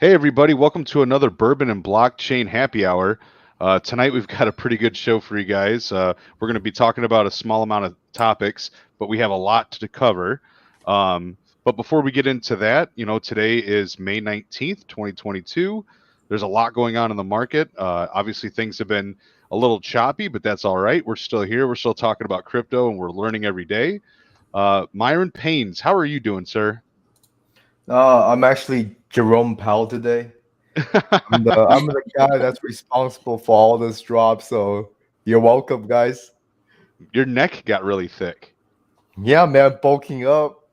Hey, everybody, welcome to another Bourbon and Blockchain happy hour. Tonight, we've got a pretty good show for you guys. We're going to be talking about a small amount of topics, but we have a lot to cover. But before we get into that, today is May 19th, 2022. There's a lot going on in the market. Obviously, things have been a little choppy, but that's all right. We're still here. We're still talking about crypto, and we're learning every day. Myron Paynes, how are you doing, sir? I'm actually Jerome Powell today. I'm the guy that's responsible for all this drop. So you're welcome, guys. Your neck got really thick. Yeah, man, bulking up.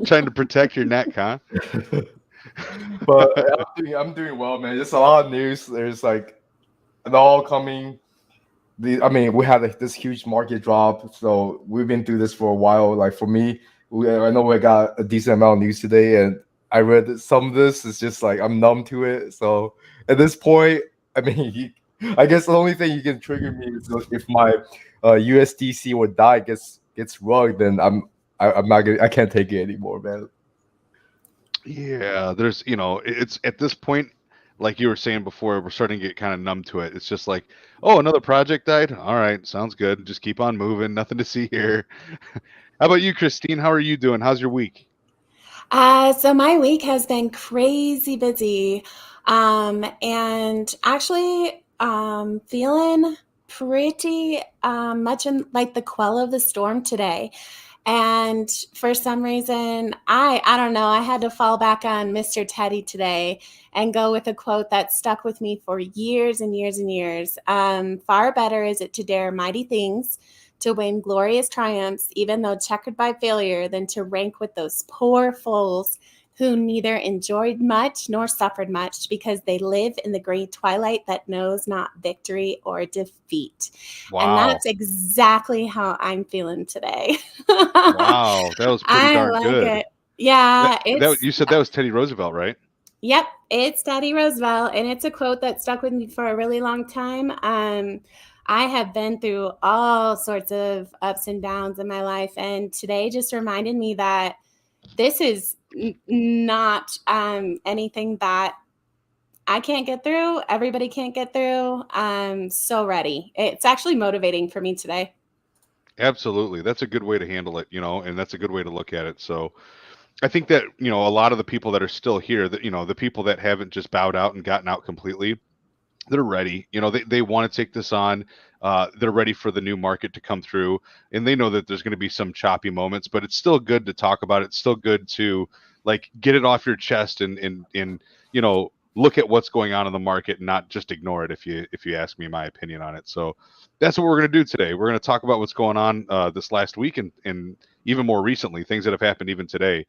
Trying to protect your neck, huh? But I'm doing well, man. There's a lot of news. There's like it all coming. We had like, this huge market drop, so we've been through this for a while. Like for me, I know we got a decent amount of news today, and I read that some of this is just like I'm numb to it. So at this point, I mean, I guess the only thing you can trigger me is if my USDC or DAI gets rugged, then I'm not gonna I can't take it anymore, man. Yeah, it's at this point, like you were saying before, we're starting to get kind of numb to it. It's just like, oh, another project died. All right, sounds good. Just keep on moving. Nothing to see here. How about you, Christine? How are you doing? How's your week? So my week has been crazy busy, and actually feeling pretty much in like the quell of the storm today. And for some reason, I don't know, I had to fall back on Mr. Teddy today and go with a quote that stuck with me for years and years and years. Far better is it to dare mighty things, to win glorious triumphs, even though checkered by failure, than to rank with those poor fools who neither enjoyed much nor suffered much, because they live in the great twilight that knows not victory or defeat. And Wow. that's exactly how I'm feeling today. Wow, that was pretty I darn like good. it. Yeah, That you said that was Teddy Roosevelt, right? yep, it's Teddy Roosevelt, and it's a quote that stuck with me for a really long time. I have been through all sorts of ups and downs in my life, and today just reminded me that this is not anything that I can't get through. Everybody can't get through. I'm so ready. It's actually motivating for me today. Absolutely. That's a good way to handle it, and that's a good way to look at it. So, I think that, a lot of the people that are still here, that, the people that haven't just bowed out and gotten out completely, they're ready. They want to take this on. They're ready for the new market to come through, and they know that there's going to be some choppy moments, but it's still good to talk about it. It's still good to like get it off your chest and look at what's going on in the market and not just ignore it. If you ask me my opinion on it, so that's what we're going to do today. We're going to talk about what's going on this last week and even more recently, things that have happened even today.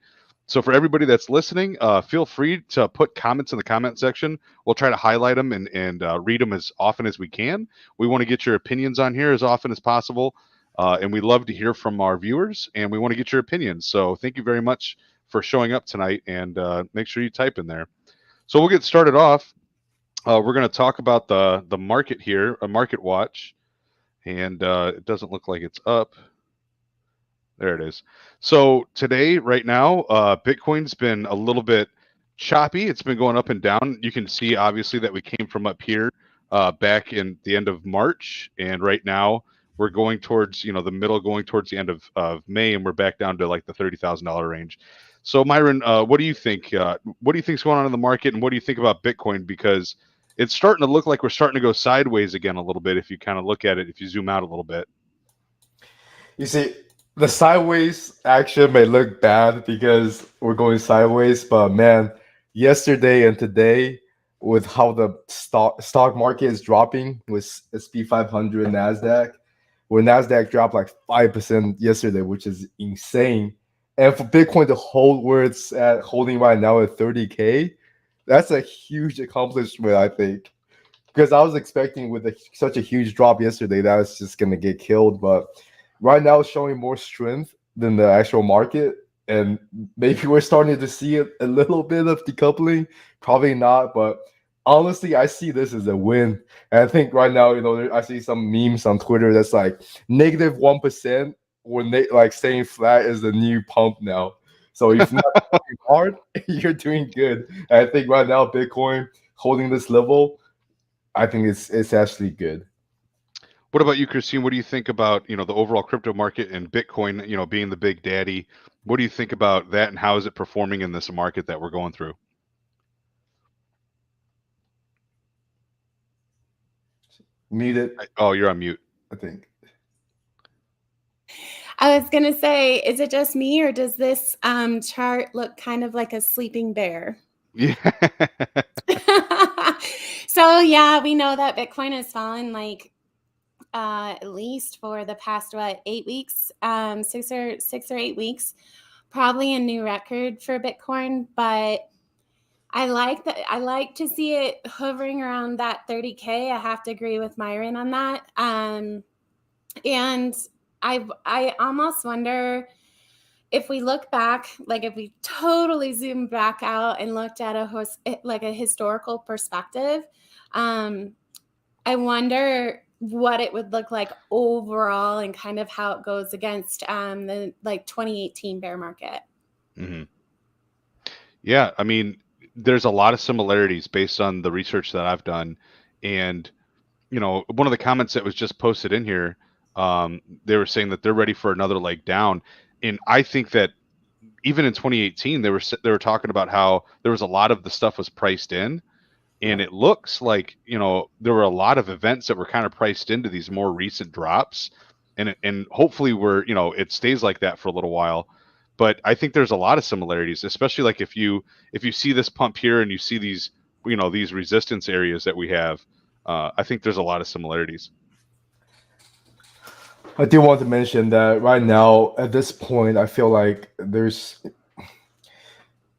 So for everybody that's listening, feel free to put comments in the comment section. We'll try to highlight them and read them as often as we can. We want to get your opinions on here as often as possible, and we love to hear from our viewers, and we want to get your opinions. So thank you very much for showing up tonight, and make sure you type in there. So we'll get started off. We're going to talk about the market here, a market watch, and it doesn't look like it's up. There it is. So today, right now, Bitcoin's been a little bit choppy. It's been going up and down. You can see obviously that we came from up here back in the end of March, and right now we're going towards the middle, going towards the end of May, and we're back down to like the $30,000 range. So Myron, what do you think? What do you think's going on in the market, and what do you think about Bitcoin? Because it's starting to look like we're starting to go sideways again a little bit. If you kind of look at it, if you zoom out a little bit. You see, the sideways action may look bad because we're going sideways, but man, yesterday and today, with how the stock market is dropping with SP 500 and Nasdaq, where Nasdaq dropped like 5% yesterday, which is insane. And for Bitcoin to hold where it's at, holding right now at 30K, that's a huge accomplishment, I think. Because I was expecting with such a huge drop yesterday that it's just gonna get killed, but right now it's showing more strength than the actual market, and maybe we're starting to see a little bit of decoupling. Probably not, but honestly, I see this as a win. And I think right now, I see some memes on Twitter that's like -1% or like staying flat is the new pump now. So if you're not working hard, you're doing good. And I think right now Bitcoin holding this level, I think it's actually good. What about you, Christine? What do you think about, the overall crypto market and Bitcoin, being the big daddy? What do you think about that, and how is it performing in this market that we're going through? Muted, Oh, you're on mute. I think. I was going to say, is it just me, or does this chart look kind of like a sleeping bear? Yeah. So yeah, we know that Bitcoin has fallen like at least for the past 8 weeks, 6 or 8 weeks, probably a new record for Bitcoin. But I like that. I like to see it hovering around that 30K. I have to agree with Myron on that. And I almost wonder if we look back, like if we totally zoomed back out and looked at a historical perspective, I wonder what it would look like overall and kind of how it goes against the 2018 bear market. Mm-hmm. Yeah, I mean, there's a lot of similarities based on the research that I've done, and one of the comments that was just posted in here, they were saying that they're ready for another leg down, and I think that even in 2018, they were talking about how there was a lot of the stuff was priced in, and it looks like there were a lot of events that were kind of priced into these more recent drops, and hopefully it stays like that for a little while. But I think there's a lot of similarities, especially like if you see this pump here and you see these these resistance areas that we have. I think there's a lot of similarities. I do want to mention that right now, at this point, I feel like there's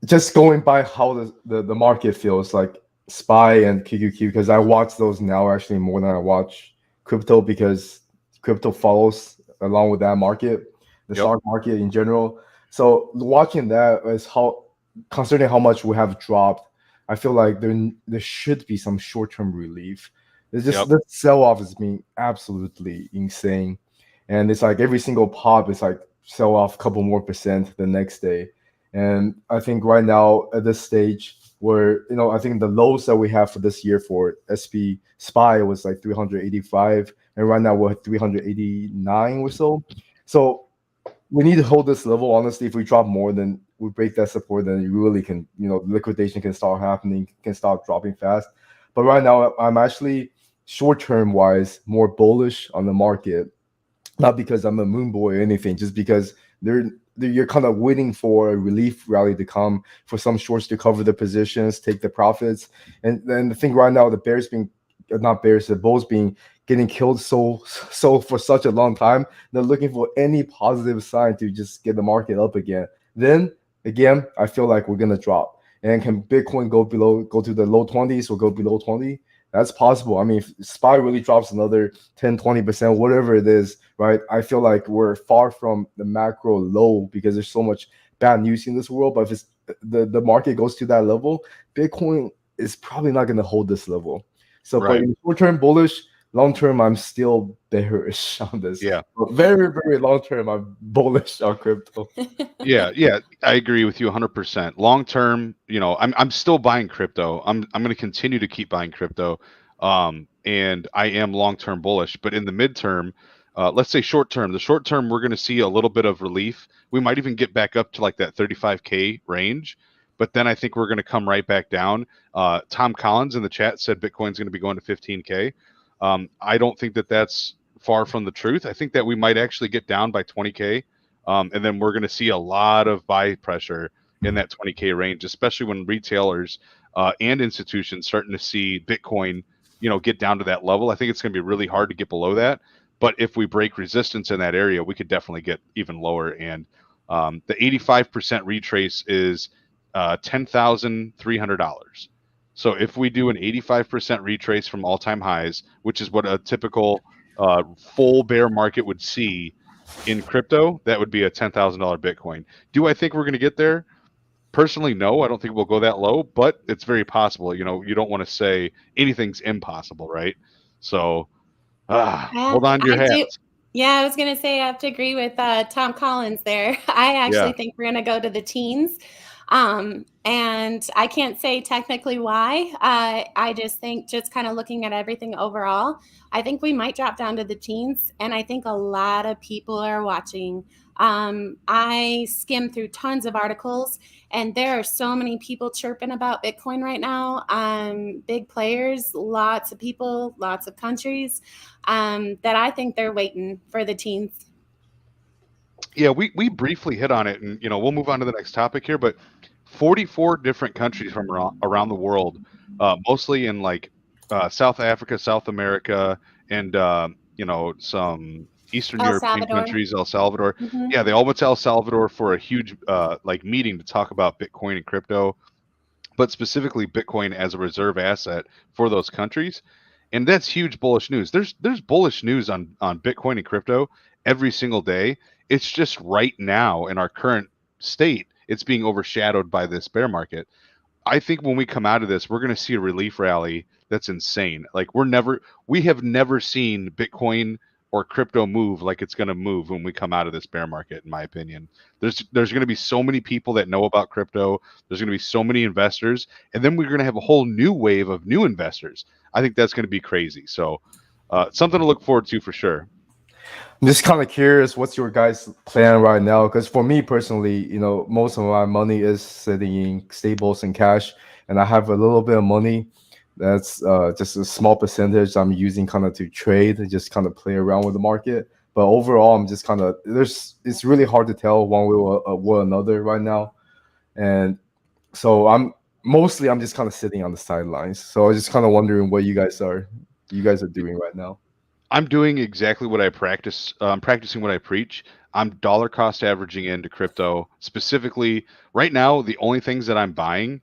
just going by how the market feels like SPY and QQQ, because I watch those now actually more than I watch crypto, because crypto follows along with that market, the Yep. stock market in general. So watching that is how, considering how much we have dropped, I feel like there should be some short-term relief. It's just Yep. the sell-off is being absolutely insane. And it's like every single pop is like sell off a couple more percent the next day. And I think right now at this stage where, I think the lows that we have for this year for SP SPY was like 385. And right now we're at 389 or so. So we need to hold this level. Honestly, if we drop more than we break that support, then you really can, liquidation can start happening, can start dropping fast. But right now I'm actually short-term wise more bullish on the market. Not because I'm a moon boy or anything, just because you're kind of waiting for a relief rally to come, for some shorts to cover the positions, take the profits. And then the thing right now, the bulls being getting killed so for such a long time, they're looking for any positive sign to just get the market up again. Then again, I feel like we're gonna drop. And can Bitcoin go to the low 20s or go below 20? That's possible. I mean, if SPY really drops another 10, 20%, whatever it is, right? I feel like we're far from the macro low because there's so much bad news in this world. But if it's the market goes to that level, Bitcoin is probably not going to hold this level. So, Right. But in short term bullish, long term, I'm still bearish on this. Yeah. But very, very long term, I'm bullish on crypto. Yeah, I agree with you 100%. Long term, I'm still buying crypto. I'm going to continue to keep buying crypto, and I am long term bullish. But in the midterm, let's say short term, the short term, we're going to see a little bit of relief. We might even get back up to like that 35K range, but then I think we're going to come right back down. Tom Collins in the chat said Bitcoin's going to be going to 15K. I don't think that that's far from the truth. I think that we might actually get down by 20K. And then we're going to see a lot of buy pressure in that 20K range, especially when retailers and institutions starting to see Bitcoin, get down to that level. I think it's going to be really hard to get below that. But if we break resistance in that area, we could definitely get even lower. And the 85% retrace is $10,300. So if we do an 85% retrace from all-time highs, which is what a typical full bear market would see in crypto, that would be a $10,000 Bitcoin. Do I think we're going to get there? Personally, no. I don't think we'll go that low, but it's very possible. You don't want to say anything's impossible, right? So hold on to your hats. Yeah, I was going to say I have to agree with Tom Collins there. I Yeah. actually think we're going to go to the teens. And I can't say technically why. I just think, just kind of looking at everything overall, I think we might drop down to the teens. And I think a lot of people are watching. I skim through tons of articles, and there are so many people chirping about Bitcoin right now. Big players, lots of people, lots of countries, that I think they're waiting for the teens. Yeah, we briefly hit on it, and we'll move on to the next topic here. But 44 different countries from around the world, mostly in like South Africa, South America, and some Eastern El European Salvador. countries, El Salvador. Hmm. Yeah, they all went to El Salvador for a huge like meeting to talk about Bitcoin and crypto, but specifically Bitcoin as a reserve asset for those countries. And that's huge bullish news. There's bullish news on Bitcoin and crypto every single day. It's just right now in our current state, it's being overshadowed by this bear market. I think when we come out of this, we're going to see a relief rally that's insane. Like we have never seen Bitcoin or crypto move like it's going to move when we come out of this bear market. In my opinion, there's going to be so many people that know about crypto. There's going to be so many investors, and then we're going to have a whole new wave of new investors. I think that's going to be crazy. So, something to look forward to for sure. I'm just kind of curious, what's your guys' plan right now? Because for me personally, most of my money is sitting in stables and cash, and I have a little bit of money that's just a small percentage I'm using kind of to trade and just kind of play around with the market. But overall, I'm just kind of it's really hard to tell one way or another right now, and so I'm just kind of sitting on the sidelines. So I was just kind of wondering what you guys are doing right now. I'm doing exactly what I practice. I'm practicing what I preach. I'm dollar cost averaging into crypto. Specifically, right now, the only things that I'm buying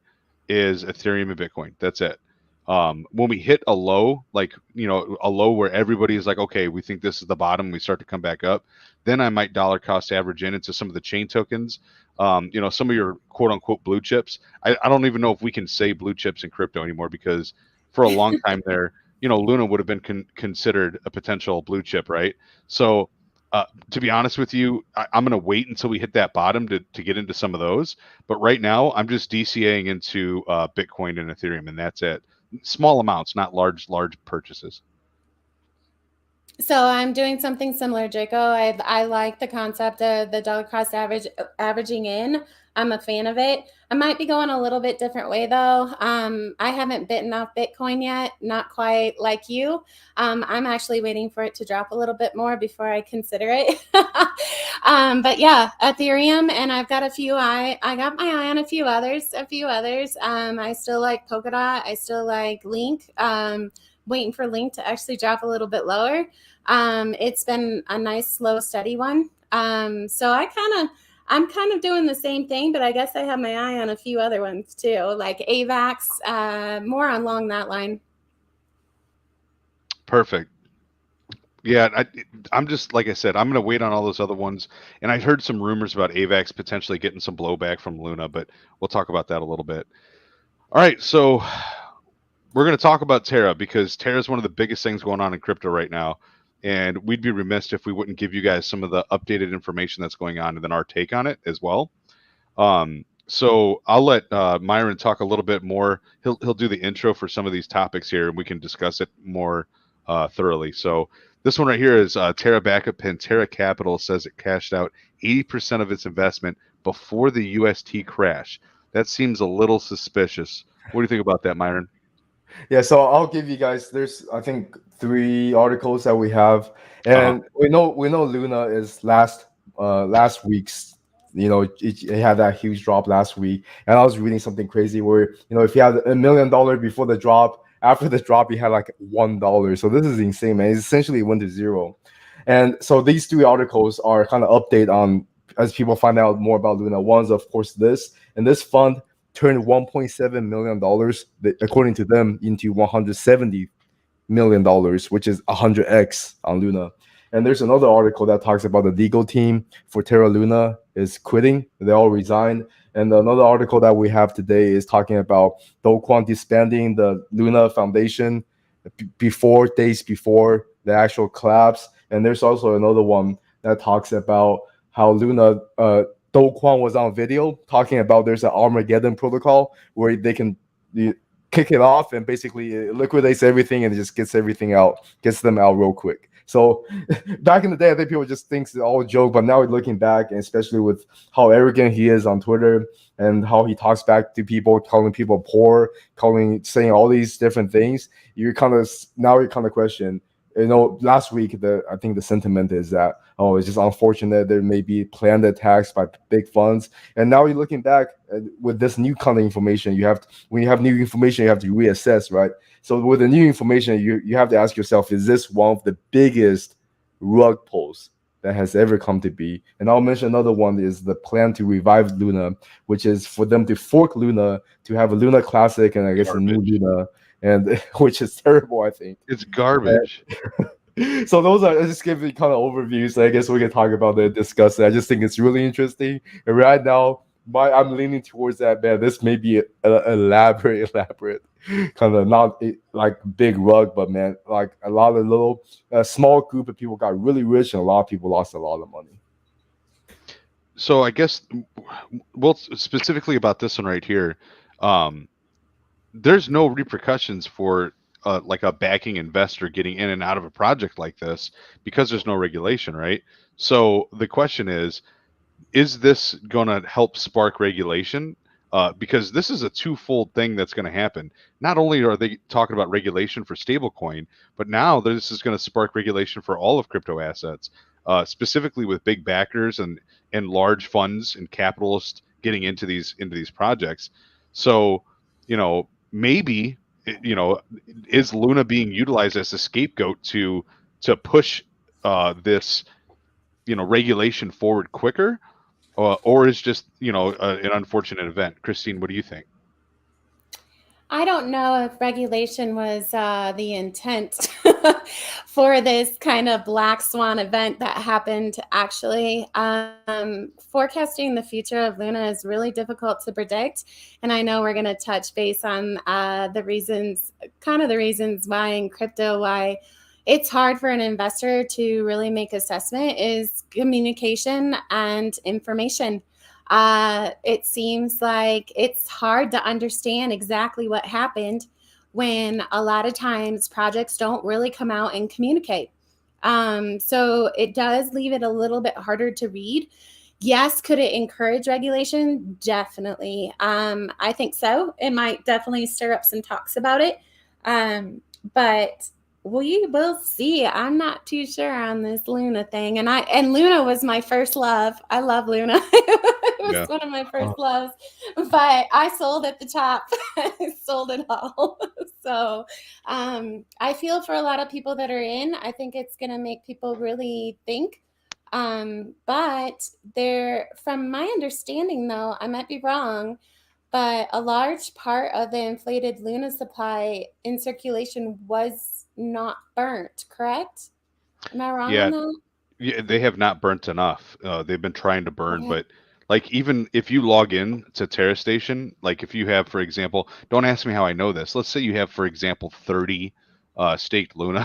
is Ethereum and Bitcoin. That's it. When we hit a low, like a low where everybody is like, okay, we think this is the bottom, we start to come back up, then I might dollar cost average into some of the chain tokens. Some of your quote unquote blue chips. I don't even know if we can say blue chips in crypto anymore because for a long time there, Luna would have been considered a potential blue chip, right? So, to be honest with you, I'm going to wait until we hit that bottom to get into some of those. But right now, I'm just DCAing into Bitcoin and Ethereum, and that's it. Small amounts, not large purchases. So I'm doing something similar, Jaco. I like the concept of the dollar cost averaging in. I'm a fan of it. I might be going a little bit different way though. I haven't bitten off Bitcoin yet, not quite like you. I'm actually waiting for it to drop a little bit more before I consider it. But yeah, Ethereum, and I've got I got my eye on a few others. I still like Polkadot. I still like Link. Waiting for Link to actually drop a little bit lower. It's been a nice, slow, steady one. So I'm kind of doing the same thing, but I guess I have my eye on a few other ones too, like AVAX, more along that line. Perfect. Yeah, I'm just like I said, I'm going to wait on all those other ones. And I heard some rumors about AVAX potentially getting some blowback from Luna, but we'll talk about that a little bit. All right, so we're going to talk about Terra because Terra is one of the biggest things going on in crypto right now. And we'd be remiss if we wouldn't give you guys some of the updated information that's going on and then our take on it as well. So I'll let Myron talk a little bit more. He'll do the intro for some of these topics here, and we can discuss it more thoroughly. So this one right here is Terra Backup Pantera Capital says it cashed out 80% of its investment before the UST crash. That seems a little suspicious. What do you think about that, Myron? Yeah, so I'll give you guys. There's I think 3 articles that we have, Uh-huh. and we know Luna is last week's. It had that huge drop last week, and I was reading something crazy where if you had $1 million before the drop, after the drop you had like $1. So this is insane, man. It essentially went to zero, and so these 3 articles are kind of update on as people find out more about Luna. One's of course this, and this fund turned $1.7 million, according to them, into $170 million, which is 100x on Luna. And there's another article that talks about the legal team for Terra Luna is quitting. They all resigned. And another article that we have today is talking about Do Kwon disbanding the Luna Foundation days before the actual collapse. And there's also another one that talks about how Luna, Do Kwon was on video talking about there's an Armageddon protocol where they can kick it off and basically it liquidates everything and it just gets everything out, gets them out real quick. So back in the day, I think people just think it's all a joke, but now looking back, and especially with how arrogant he is on Twitter and how he talks back to people, calling people poor, saying all these different things, you're kind of question. Last week, I think the sentiment is that, it's just unfortunate there may be planned attacks by big funds. And now you're looking back with this new kind of information, when you have new information, you have to reassess, right? So with the new information, you have to ask yourself, is this one of the biggest rug pulls that has ever come to be? And I'll mention another one is the plan to revive Luna, which is for them to fork Luna to have a Luna Classic and I guess a new Luna, and which is terrible, I think. It's garbage. So those are just giving kind of overviews. So I guess we can talk about it and discuss it. I just think it's really interesting. And right now, I'm leaning towards that, man. This may be elaborate, kind of not like big rug, but man, like a lot of little small group of people got really rich and a lot of people lost a lot of money. So I guess, well, specifically about this one right here, there's no repercussions for like a backing investor getting in and out of a project like this because there's no regulation, right? So the question is this going to help spark regulation? Because this is a twofold thing that's going to happen. Not only are they talking about regulation for stablecoin, but now this is going to spark regulation for all of crypto assets, specifically with big backers and large funds and capitalists getting into these projects. So, maybe, is Luna being utilized as a scapegoat to push this, regulation forward quicker? Or is just, an unfortunate event? Christine, what do you think? I don't know if regulation was the intent for this kind of black swan event that happened. Actually, forecasting the future of Luna is really difficult to predict. And I know we're going to touch base on the reasons why in crypto, why it's hard for an investor to really make assessment is communication and information. It seems like it's hard to understand exactly what happened when a lot of times projects don't really come out and communicate. So it does leave it a little bit harder to read. Yes, could it encourage regulation? Definitely. I think so. It might definitely stir up some talks about it. But we will see. I'm not too sure on this Luna thing. And Luna was my first love. I love Luna. It was one of my first loves. But I sold at the top. I sold it all. So I feel for a lot of people that are in. I think it's going to make people really think. But from my understanding, though, I might be wrong, but a large part of the inflated Luna supply in circulation was not burnt, correct? Am I wrong on that? Yeah, they have not burnt enough. They've been trying to burn, but like even if you log in to TerraStation, like if you have, for example, don't ask me how I know this. Let's say you have, for example, 30 staked Luna.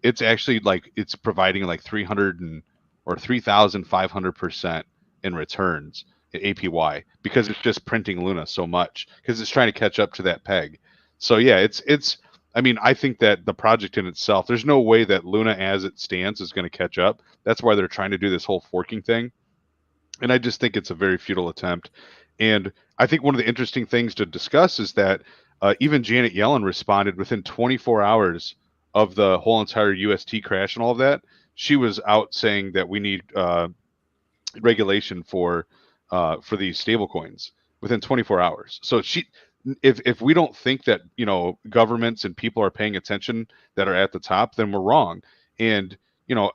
It's actually like it's providing like 300 or 3,500% in returns. APY because it's just printing Luna so much because it's trying to catch up to that peg. So yeah, it's I mean, I think that the project in itself, there's no way that Luna as it stands is going to catch up. That's why they're trying to do this whole forking thing. And I just think it's a very futile attempt. And I think one of the interesting things to discuss is that even Janet Yellen responded within 24 hours of the whole entire UST crash and all of that. She was out saying that we need regulation for these stable coins within 24 hours. So if we don't think that, governments and people are paying attention that are at the top, then we're wrong. And,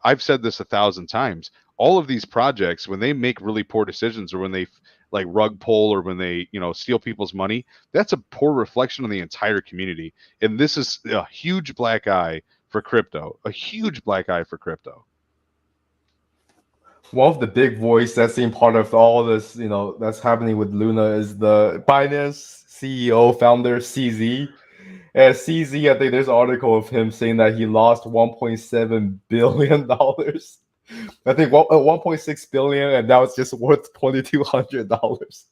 I've said this 1,000 times, all of these projects, when they make really poor decisions or when they like rug pull or when they, steal people's money, that's a poor reflection on the entire community. And this is a huge black eye for crypto, One of the big voice that's in part of all this, that's happening with Luna is the Binance CEO, founder, CZ. And CZ, I think there's an article of him saying that he lost $1.7 billion. I think 1.6 billion, and that was just worth $2,200.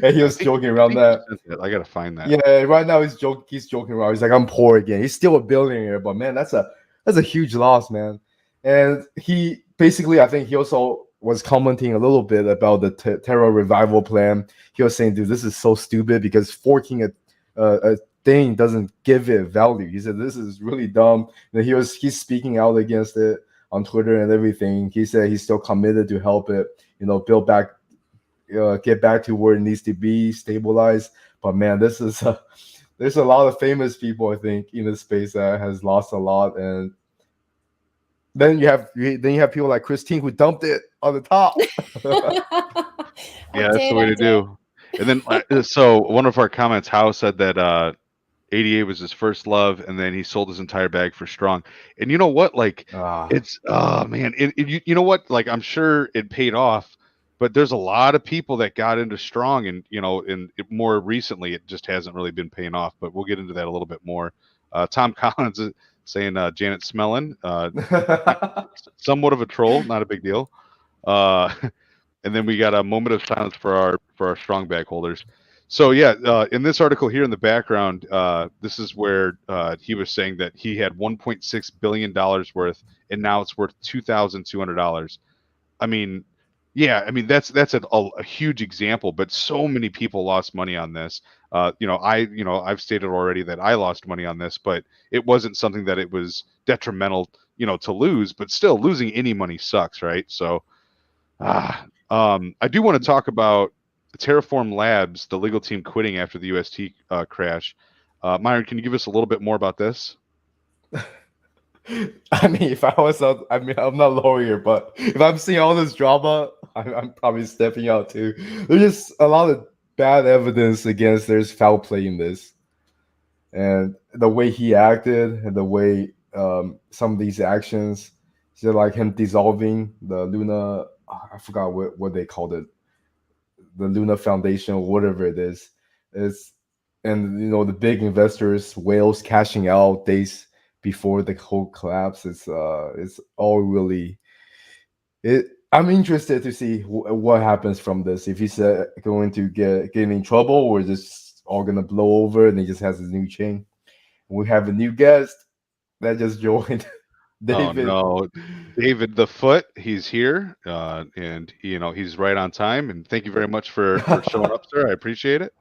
And he was joking around that. I gotta find that. Yeah, right now he's joking around. He's like, I'm poor again. He's still a billionaire, but man, that's a huge loss, man. And he basically, I think he also was commenting a little bit about the Terra revival plan. He was saying, dude, this is so stupid because forking a thing doesn't give it value. He said this is really dumb. And he's speaking out against it on Twitter and everything. He said he's still committed to help it, build back, get back to where it needs to be, stabilized. But man, there's a lot of famous people, I think, in the space that has lost a lot. And then you have people like Christine who dumped it on the top. Yeah, that's the way to do. And then, so one of our comments, Howe said that 88 was his first love, and then he sold his entire bag for Strong. And you know what? Like, it's man, you know what? Like, I'm sure it paid off, but there's a lot of people that got into Strong, and more recently, it just hasn't really been paying off. But we'll get into that a little bit more. Tom Collins is saying Janet Smellin, somewhat of a troll, not a big deal. And then we got a moment of silence for our Strong bag holders. So yeah, in this article here in the background, this is where he was saying that he had $1.6 billion worth, and now it's worth $2,200. I mean, yeah, I mean that's a huge example, but so many people lost money on this. I've stated already that I lost money on this, but it wasn't something that it was detrimental, to lose. But still, losing any money sucks, right? So, I do want to talk about Terraform Labs, the legal team quitting after the UST crash. Myron, can you give us a little bit more about this? I mean, if I was, I'm not a lawyer, but if I'm seeing all this drama, I'm probably stepping out too. There's just a lot of bad evidence against there's foul play in this, and the way he acted and the way some of these actions, so like him dissolving the Luna, I forgot what they called it, the Luna Foundation or whatever it is, and the big investors, whales cashing out days before the whole collapse. It's all really I'm interested to see what happens from this. If he's going to get in trouble, or is this all gonna blow over and he just has his new chain. We have a new guest that just joined. David. Oh no, David the Foot, he's here, and he's right on time. And thank you very much for showing up, sir. I appreciate it.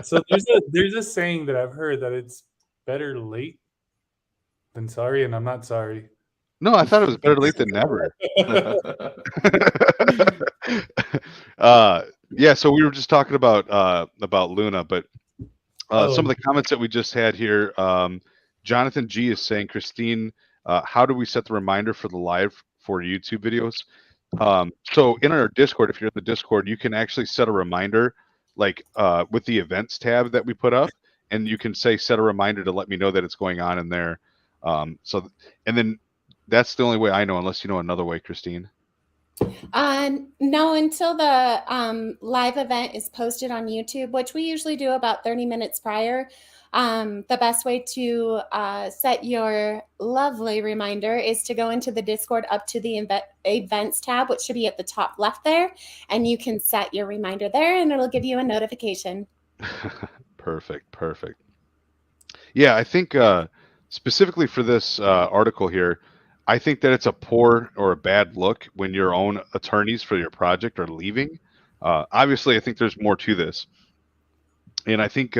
So there's a saying that I've heard that it's better late than sorry, and I'm not sorry. No, I thought it was better late than never. Yeah, so we were just talking about Luna, but some of the comments that we just had here, Jonathan G is saying, Christine, how do we set the reminder for the live for YouTube videos? So in our Discord, if you're in the Discord, you can actually set a reminder, like with the events tab that we put up, and you can say set a reminder to let me know that it's going on in there. And then that's the only way I know, unless you know another way, Christine. No, until the live event is posted on YouTube, which we usually do about 30 minutes prior. The best way to set your lovely reminder is to go into the Discord up to the events tab, which should be at the top left there, and you can set your reminder there, and it'll give you a notification. Perfect. Yeah, I think specifically for this article here, I think that it's a poor or a bad look when your own attorneys for your project are leaving. Obviously, I think there's more to this. And I think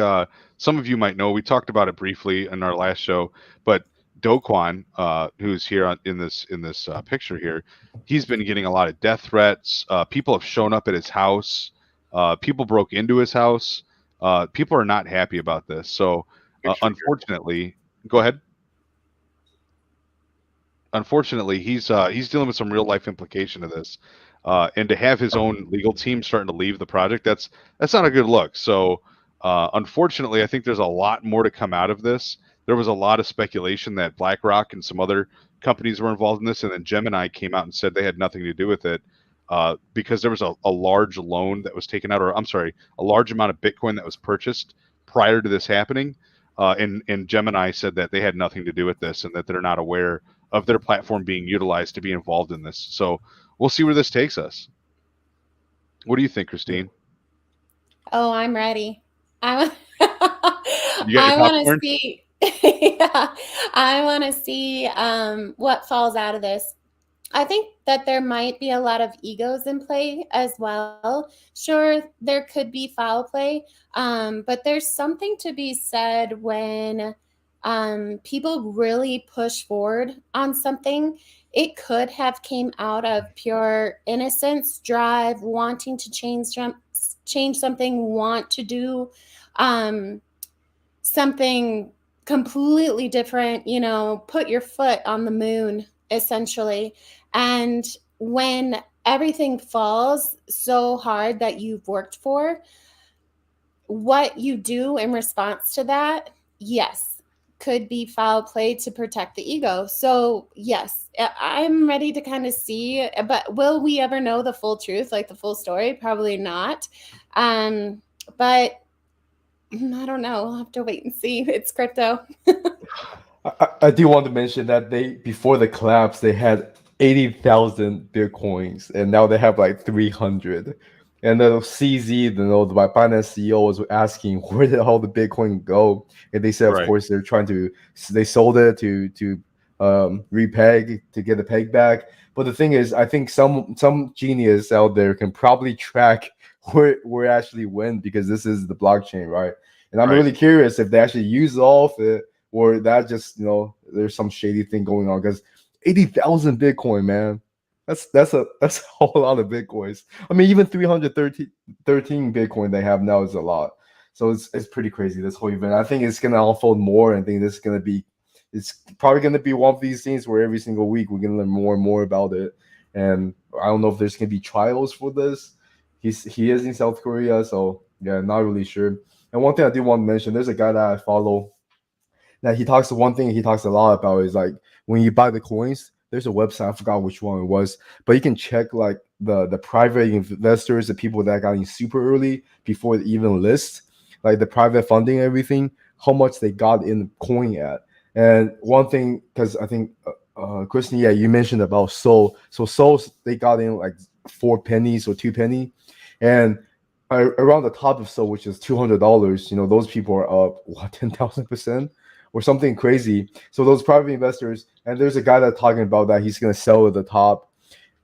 some of you might know, we talked about it briefly in our last show, but Do-Kwon, who's here in this picture here, he's been getting a lot of death threats. People have shown up at his house. People broke into his house. People are not happy about this. So unfortunately, go ahead. Unfortunately, he's dealing with some real life implication of this, and to have his own legal team starting to leave the project, that's not a good look. So unfortunately, I think there's a lot more to come out of this. There was a lot of speculation that BlackRock and some other companies were involved in this, and then Gemini came out and said they had nothing to do with it because there was a large loan that was taken out, or I'm sorry, a large amount of Bitcoin that was purchased prior to this happening. and Gemini said that they had nothing to do with this and that they're not aware of their platform being utilized to be involved in this. So we'll see where this takes us. What do you think, Christine? Oh, I'm ready. I You got your want to popcorn? see. Yeah, I want to see what falls out of this. I think that there might be a lot of egos in play as well. Sure, there could be foul play, but there's something to be said when people really push forward on something. It could have came out of pure innocence, drive, wanting to change something, want to do something completely different, put your foot on the moon, essentially. And when everything falls so hard that you've worked for, what you do in response to that, yes, could be foul play to protect the ego. So yes, I'm ready to kind of see, but will we ever know the full truth, like the full story? Probably not. But I don't know. We'll have to wait and see. It's crypto. I do want to mention that before the collapse they had 80,000 bitcoins, and now they have like 300. And the CZ, the Binance CEO was asking where did all the Bitcoin go, and they said, of Right. course, they sold it to repeg to get the peg back. But the thing is, I think some genius out there can probably track where actually went, because this is the blockchain, right? And I'm Right. really curious if they actually use all of it, or that just there's some shady thing going on, because 80,000 Bitcoin, man. That's a whole lot of Bitcoins. I mean, even 313 Bitcoin they have now is a lot. So it's pretty crazy, this whole event. I think it's gonna unfold more. I think it's probably gonna be one of these things where every single week we're gonna learn more and more about it. And I don't know if there's gonna be trials for this. He is in South Korea, so yeah, not really sure. And one thing I do want to mention, there's a guy that I follow that one thing he talks a lot about is like when you buy the coins, there's a website, I forgot which one it was, but you can check like the private investors, the people that got in super early before they even list, like the private funding and everything, how much they got in coin at. And one thing, because I think Kristen, yeah, you mentioned about Sol. So Sol, they got in like 4 pennies or 2 penny, and around the top of Sol, which is $200, those people are up 10,000% or something crazy. So those private investors, and there's a guy that's talking about that he's going to sell at the top.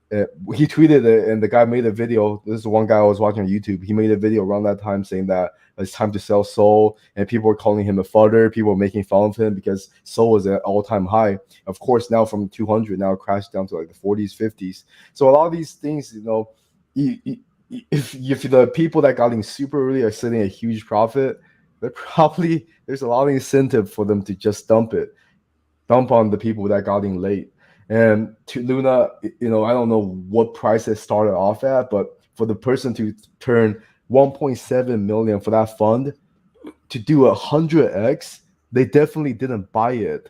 He tweeted it, and the guy made a video. This is one guy I was watching on YouTube. He made a video around that time saying that it's time to sell Sol, and people were calling him a fudder. People were making fun of him because Sol was at all-time high. Of course, now from 200, now it crashed down to like the 40s, 50s. So a lot of these things, if the people that got in super early are sitting a huge profit, there's a lot of incentive for them to just dump on the people that got in late. And to Luna, I don't know what price it started off at, but for the person to turn 1.7 million for that fund to do 100x, they definitely didn't buy it,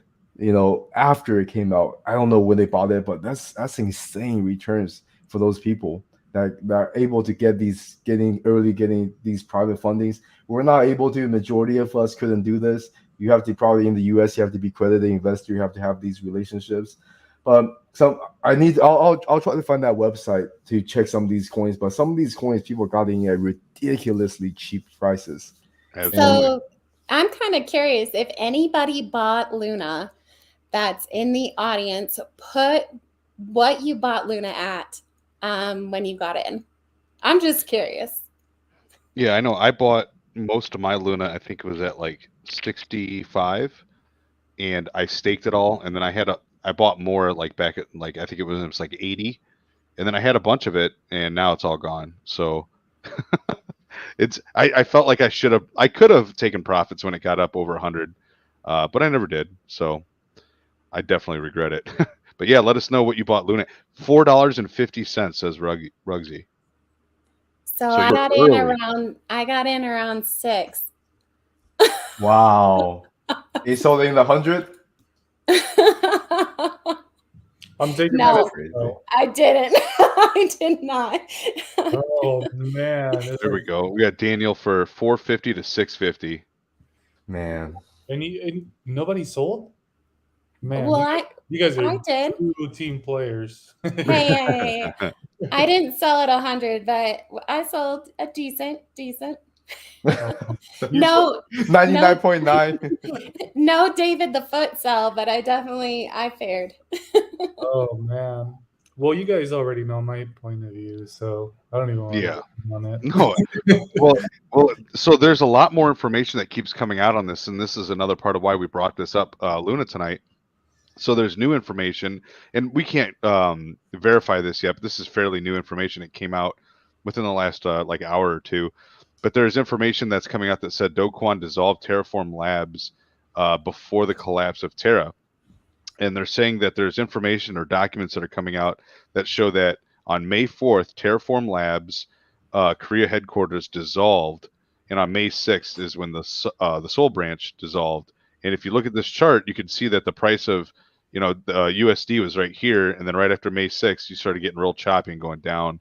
after it came out. I don't know when they bought it, but that's insane returns for those people that are able to getting these private fundings. We're not able to. Majority of us couldn't do this. You have to probably in the US, you have to be credited investor. You have to have these relationships. I'll try to find that website to check some of these coins. But some of these coins people got in at ridiculously cheap prices. Absolutely. So I'm kind of curious if anybody bought Luna that's in the audience, put what you bought Luna at when you got in. I'm just curious. Yeah, I know. I bought most of my Luna, I think it was at like 65, and I staked it all, and then I bought more like back at like I think it was like 80, and then I had a bunch of it, and now it's all gone. So I felt like I could have taken profits when it got up over 100, but I never did. So I definitely regret it. But yeah, let us know what you bought Luna. $4.50 says Rugsy. So So I you're got in around 6. Wow. He sold in the 100? I'm taking No, that. I didn't. I did not. Oh man, there we go. We got Daniel for 450 to 650. Man. And nobody sold? Man, Well, you guys are I did. true team players. Hey, I didn't sell at 100, but I sold a decent. No, 99.9. no David the Foot sell, but I fared. Oh man. Well, you guys already know my point of view, so I don't even want Yeah. to go on it. No. Well, so there's a lot more information that keeps coming out on this, and this is another part of why we brought this up, Luna, tonight. So there's new information, and we can't verify this yet, but this is fairly new information. It came out within the last like hour or two. But there's information that's coming out that said Do Kwon dissolved Terraform Labs before the collapse of Terra. And they're saying that there's information or documents that are coming out that show that on May 4th, Terraform Labs Korea headquarters dissolved, and on May 6th is when the Seoul branch dissolved. And if you look at this chart, you can see that the price of the USD was right here, and then right after May 6th, you started getting real choppy and going down.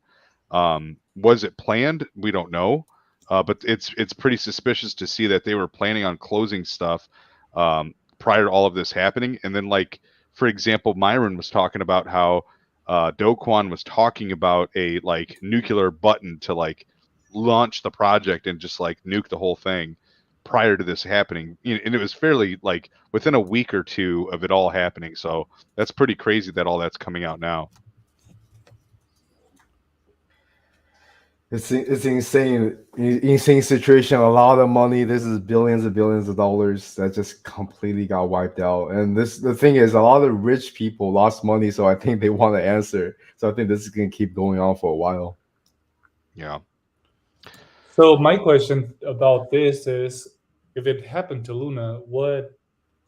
Was it planned? We don't know, but it's pretty suspicious to see that they were planning on closing stuff prior to all of this happening. And then, like, for example, Myron was talking about how Do Kwon was talking about a like nuclear button to like launch the project and just like nuke the whole thing prior to this happening. And it was fairly like within a week or two of it all happening. So that's pretty crazy that all that's coming out now. It's insane situation. A lot of money. This is billions and billions of dollars that just completely got wiped out. And the thing is, a lot of rich people lost money, so I think they want to answer. So I think this is gonna keep going on for a while. Yeah. So my question about this is, if it happened to Luna, what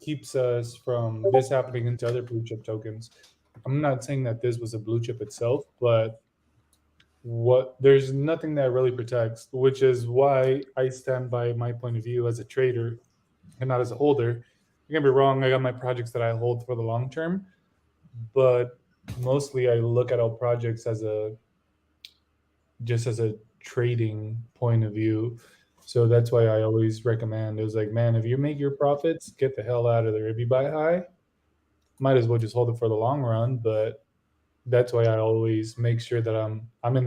keeps us from this happening into other blue chip tokens? I'm not saying that this was a blue chip itself, but there's nothing that really protects, which is why I stand by my point of view as a trader and not as a holder. Don't get me wrong, I got my projects that I hold for the long term, but mostly I look at all projects as a trading point of view. So that's why I always recommend, it was like, man, if you make your profits, get the hell out of there. If you buy high, might as well just hold it for the long run. But that's why I always make sure that I'm in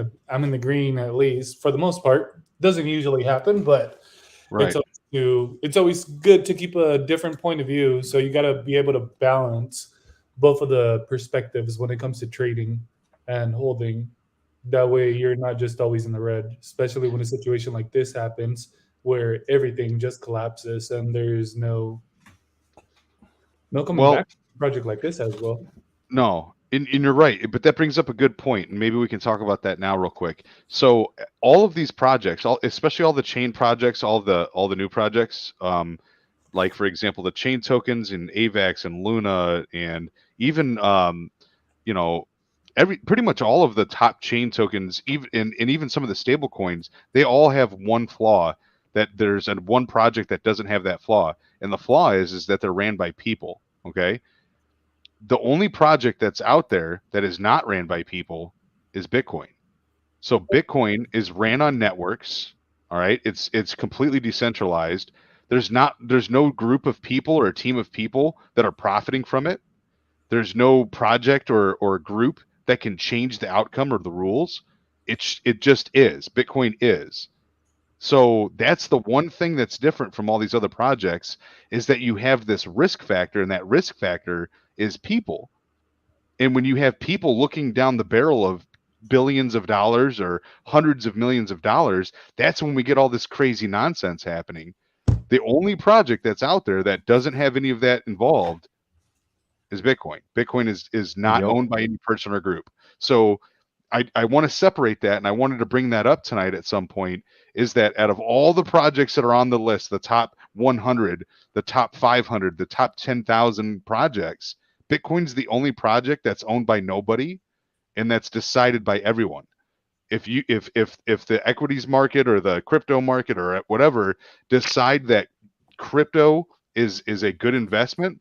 the green, at least for the most part. Doesn't usually happen, but Right. it's always good to keep a different point of view. So you got to be able to balance both of the perspectives when it comes to trading and holding. That way you're not just always in the red, especially when a situation like this happens where everything just collapses and there's no coming back to a project like this as well. No, and you're right, but that brings up a good point, and maybe we can talk about that now real quick. So all of these projects, especially all the chain projects, all the new projects, like for example the chain tokens and AVAX and Luna, and even pretty much all of the top chain tokens, even and even some of the stable coins, they all have one flaw, that there's one project that doesn't have that flaw, and the flaw is that they're ran by people. Okay. The only project that's out there that is not ran by people is Bitcoin. So Bitcoin is ran on networks. All right. It's completely decentralized. There's no group of people or a team of people that are profiting from it. There's no project or group that can change the outcome or the rules. It just is. Bitcoin is. So that's the one thing that's different from all these other projects, is that you have this risk factor, and that risk factor is people. And when you have people looking down the barrel of billions of dollars or hundreds of millions of dollars, that's when we get all this crazy nonsense happening. The only project that's out there that doesn't have any of that involved is Bitcoin. Bitcoin is not owned by any person or group. So I want to separate that, and I wanted to bring that up tonight at some point, is that out of all the projects that are on the list, the top 100, the top 500, the top 10,000 projects, Bitcoin's the only project that's owned by nobody and that's decided by everyone. If the equities market or the crypto market or whatever decide that crypto is a good investment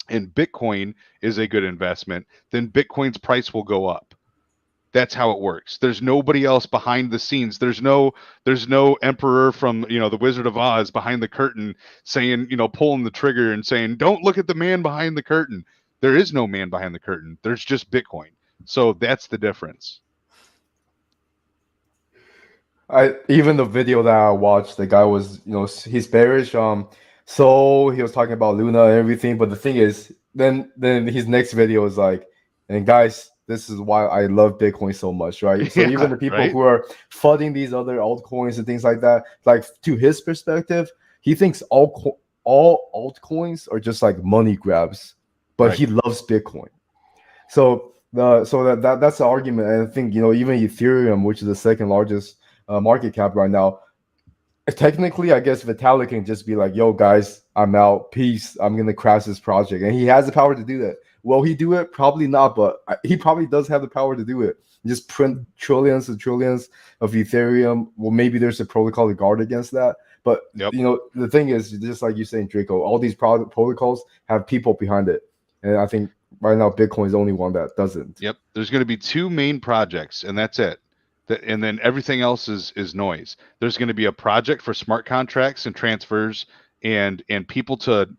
and Bitcoin is a good investment, then Bitcoin's price will go up. That's how it works. There's nobody else behind the scenes. There's no emperor from, the Wizard of Oz behind the curtain saying, pulling the trigger and saying, don't look at the man behind the curtain. There is no man behind the curtain. There's just Bitcoin. So that's the difference. Even the video that I watched, the guy was, he's bearish. So he was talking about Luna and everything, but the thing is, then his next video is like, and guys, this is why I love Bitcoin so much, right? So even the people who are flooding these other altcoins and things like that, like to his perspective, he thinks all altcoins are just like money grabs, but he loves Bitcoin. So that's the argument. And I think even Ethereum, which is the second largest market cap right now, technically, I guess Vitalik can just be like, yo, guys, I'm out. Peace. I'm going to crash this project. And he has the power to do that. Will he do it? Probably not, but he probably does have the power to do it. Just print trillions and trillions of Ethereum. Well, maybe there's a protocol to guard against that. But, the thing is, just like you're saying, Draco, all these protocols have people behind it. And I think right now Bitcoin is the only one that doesn't. Yep. There's going to be two main projects, and that's it. And then everything else is noise. There's going to be a project for smart contracts and transfers and people to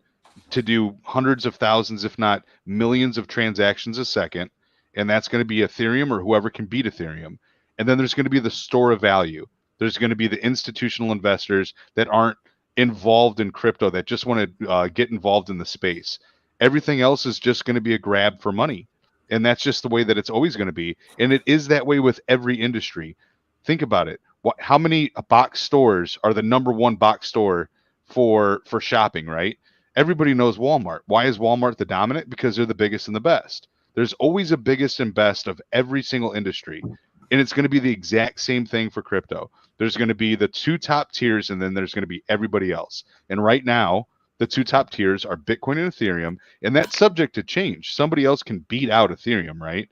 do hundreds of thousands, if not millions of transactions a second. And that's going to be Ethereum or whoever can beat Ethereum. And then there's going to be the store of value. There's going to be the institutional investors that aren't involved in crypto, that just want to get involved in the space. Everything else is just going to be a grab for money. And that's just the way that it's always going to be. And it is that way with every industry. Think about it. How many box stores are the number one box store for shopping, right? Everybody knows Walmart. Why is Walmart the dominant? Because they're the biggest and the best. There's always a biggest and best of every single industry. And it's going to be the exact same thing for crypto. There's going to be the two top tiers, and then there's going to be everybody else. And right now, the two top tiers are Bitcoin and Ethereum, and that's subject to change. Somebody else can beat out Ethereum, right?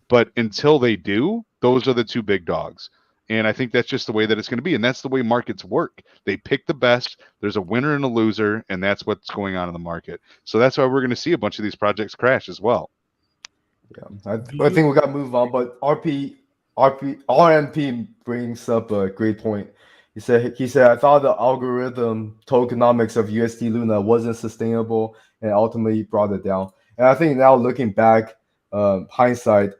But until they do, those are the two big dogs. And I think that's just the way that it's going to be. And that's the way markets work. They pick the best. There's a winner and a loser, and that's what's going on in the market. So that's why we're going to see a bunch of these projects crash as well. Yeah, I think we got to move on. But RMP brings up a great point. He said, I thought the algorithm tokenomics of USD Luna wasn't sustainable and ultimately brought it down. And I think now looking back, hindsight,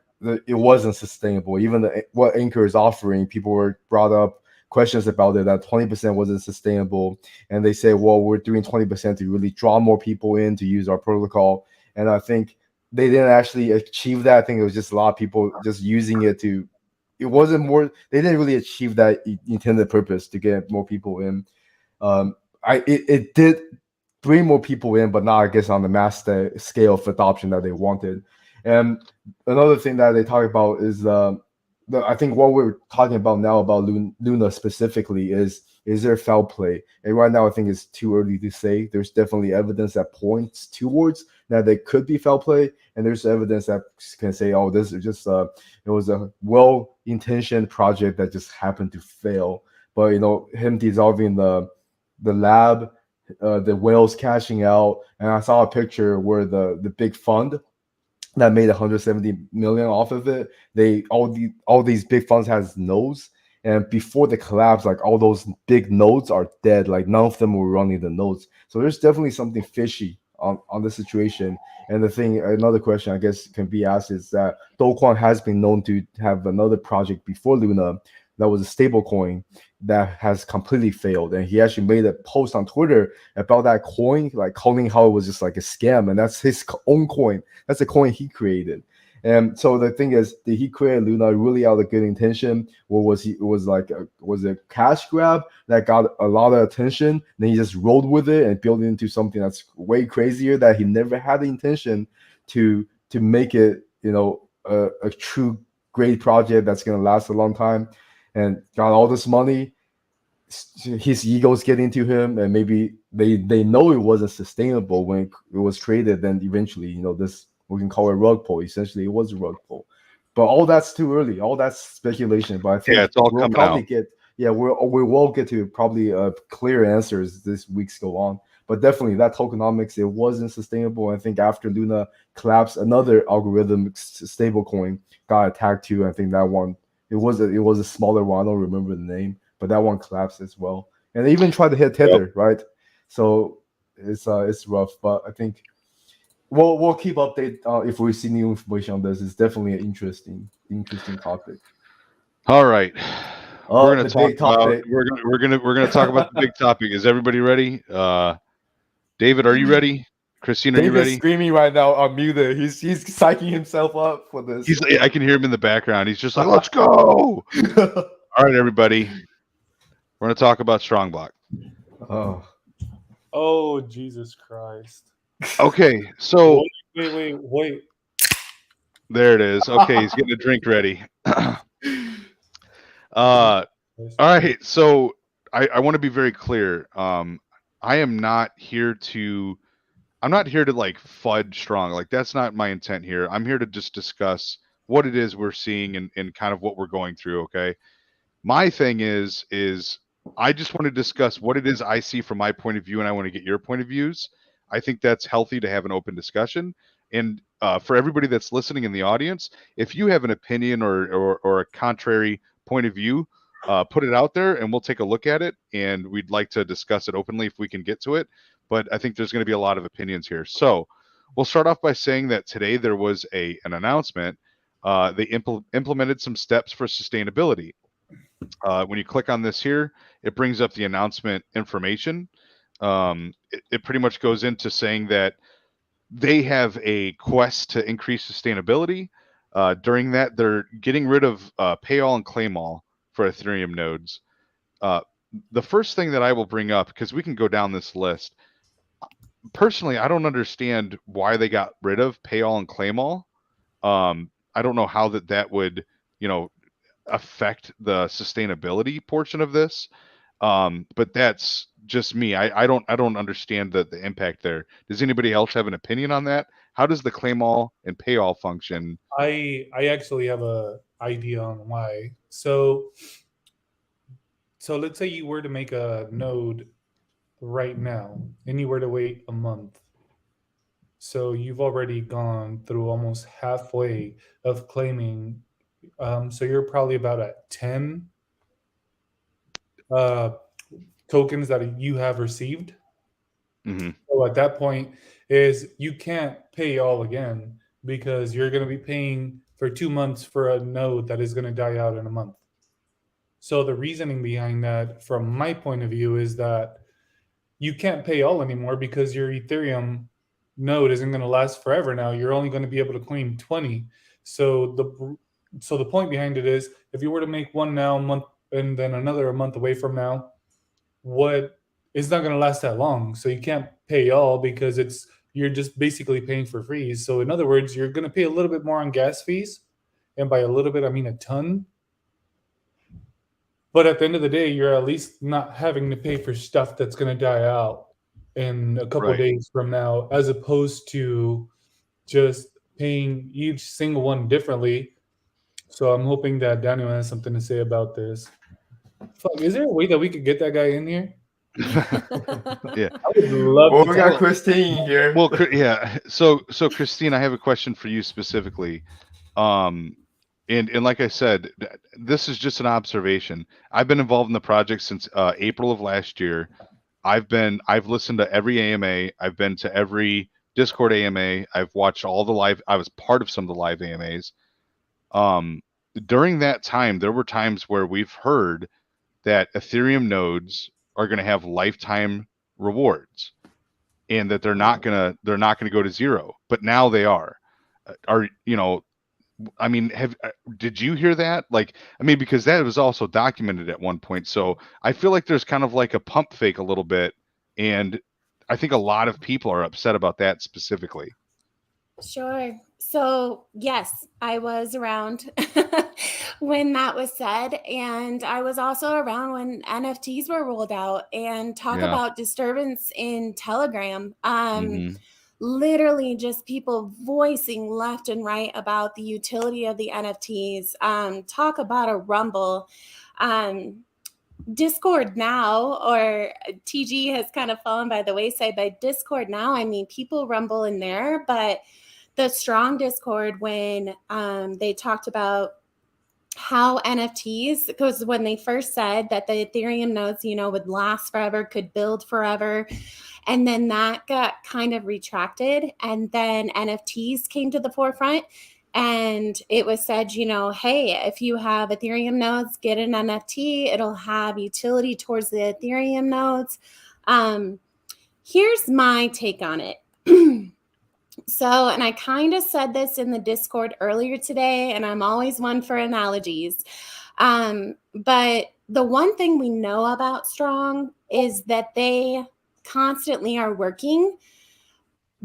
it wasn't sustainable. Even what Anchor is offering, people were brought up questions about it, that 20% wasn't sustainable. And they say, well, we're doing 20% to really draw more people in to use our protocol. And I think they didn't actually achieve that. I think it was just a lot of people just using it to, it wasn't more, they didn't really achieve that intended purpose to get more people in. It did bring more people in, but not, I guess, on the mass scale of adoption that they wanted. And another thing that they talk about is I think what we're talking about now about Luna specifically is there foul play? And right now I think it's too early to say. There's definitely evidence that points towards that there could be foul play, and there's evidence that can say, oh, this is just it was a well-intentioned project that just happened to fail. But him dissolving the lab, the whales cashing out, and I saw a picture where the big fund that made 170 million off of it. All these big funds has nodes, and before the collapse, like all those big nodes are dead. Like none of them were running the nodes. So there's definitely something fishy on the situation. And another question I guess can be asked is that Do Kwon has been known to have another project before Luna that was a stable coin that has completely failed. And he actually made a post on Twitter about that coin, like calling how it was just like a scam. And that's his own coin. That's a coin he created. And so the thing is, did he create Luna really out of good intention? Or was it a cash grab that got a lot of attention? Then he just rolled with it and built it into something that's way crazier that he never had the intention to make it, a true great project that's going to last a long time, and got all this money. His ego's getting to him, and maybe they know it wasn't sustainable when it was created. Then eventually, this, we can call it rug pull. Essentially, it was a rug pull. But all that's too early. All that's speculation. But I think it's all we'll coming probably out. we will get to probably clear answers as weeks go on. But definitely that tokenomics, it wasn't sustainable. I think after Luna collapsed, another algorithmic stable coin got attacked too. I think that one, it was a smaller one. I don't remember the name, but that one collapsed as well. And they even tried to hit Tether, right? So it's rough, but I think we'll keep update if we see new information on this. It's definitely an interesting topic. All right. We're gonna The talk big about topic. we're gonna talk about the big topic. Is everybody ready? David, are you ready? Christine, are you David's ready? screaming right now unmuted. He's psyching himself up for this. I can hear him in the background. He's just like, let's go. All right, everybody. We're gonna talk about StrongBlock. Oh, Jesus Christ. Okay, so Wait. there it is. Okay, he's getting a drink ready. All right, so I want to be very clear. I am not here to like fudge Strong. Like that's not my intent here. I'm here to just discuss what it is we're seeing and kind of what we're going through. Okay, my thing is I just want to discuss what it is I see from my point of view, and I want to get your point of views. I think that's healthy to have an open discussion. And for everybody that's listening in the audience, if you have an opinion or a contrary point of view, put it out there and we'll take a look at it. And we'd like to discuss it openly if we can get to it. But I think there's going to be a lot of opinions here. So we'll start off by saying that today there was an announcement. They implemented some steps for sustainability. When you click on this here, it brings up the announcement information. It pretty much goes into saying that they have a quest to increase sustainability. During that, they're getting rid of pay all and claim all for Ethereum nodes. The first thing that I will bring up, because we can go down this list, personally, I don't understand why they got rid of pay all and claim all. I don't know how that would, affect the sustainability portion of this. But that's just me. I don't understand the impact there. Does anybody else have an opinion on that? How does the claim all and pay all function? I actually have a idea on why. So let's say you were to make a node right now and you were to wait a month. So you've already gone through almost halfway of claiming. So you're probably about at 10 tokens that you have received. Mm-hmm. So at that point is you can't pay all again because you're going to be paying for 2 months for a node that is going to die out in a month. So the reasoning behind that, from my point of view, is that you can't pay all anymore because your Ethereum node isn't going to last forever now. You're only going to be able to claim 20. So the point behind it is, if you were to make one now, a month, and then another a month away from now, it's not going to last that long. So you can't pay all because you're just basically paying for fees. So in other words, you're going to pay a little bit more on gas fees. And by a little bit, I mean a ton. But at the end of the day, you're at least not having to pay for stuff that's going to die out in a couple of days from now, as opposed to just paying each single one differently. So I'm hoping that Daniel has something to say about this. Fuck, is there a way that we could get that guy in here? Yeah, I would love Well, to. we got Christine here. Well, yeah. So Christine, I have a question for you specifically. And like I said, this is just an observation. I've been involved in the project since April of last year. I've listened to every AMA. I've been to every Discord AMA. I've watched all the live. I was part of some of the live AMAs. During that time, there were times where we've heard that Ethereum nodes are going to have lifetime rewards, and that they're not gonna go to zero. But now they are. I mean, did you hear that? Like, I mean, because that was also documented at one point. So I feel like there's kind of like a pump fake a little bit, and I think a lot of people are upset about that specifically. Sure. So yes, I was around when that was said, and I was also around when NFTs were rolled out. And talk about disturbance in Telegram. Literally just people voicing left and right about the utility of the NFTs. Talk about a rumble. Discord now, or TG has kind of fallen by the wayside, but Discord now, I mean, people rumble in there, but the Strong Discord, when they talked about how NFTs, because when they first said that the Ethereum nodes, would last forever, could build forever, and then that got kind of retracted, and then NFTs came to the forefront. And it was said, hey, if you have Ethereum nodes, get an NFT. It'll have utility towards the Ethereum nodes. Here's my take on it. So, and I kind of said this in the Discord earlier today, and I'm always one for analogies. But the one thing we know about Strong is that they constantly are working.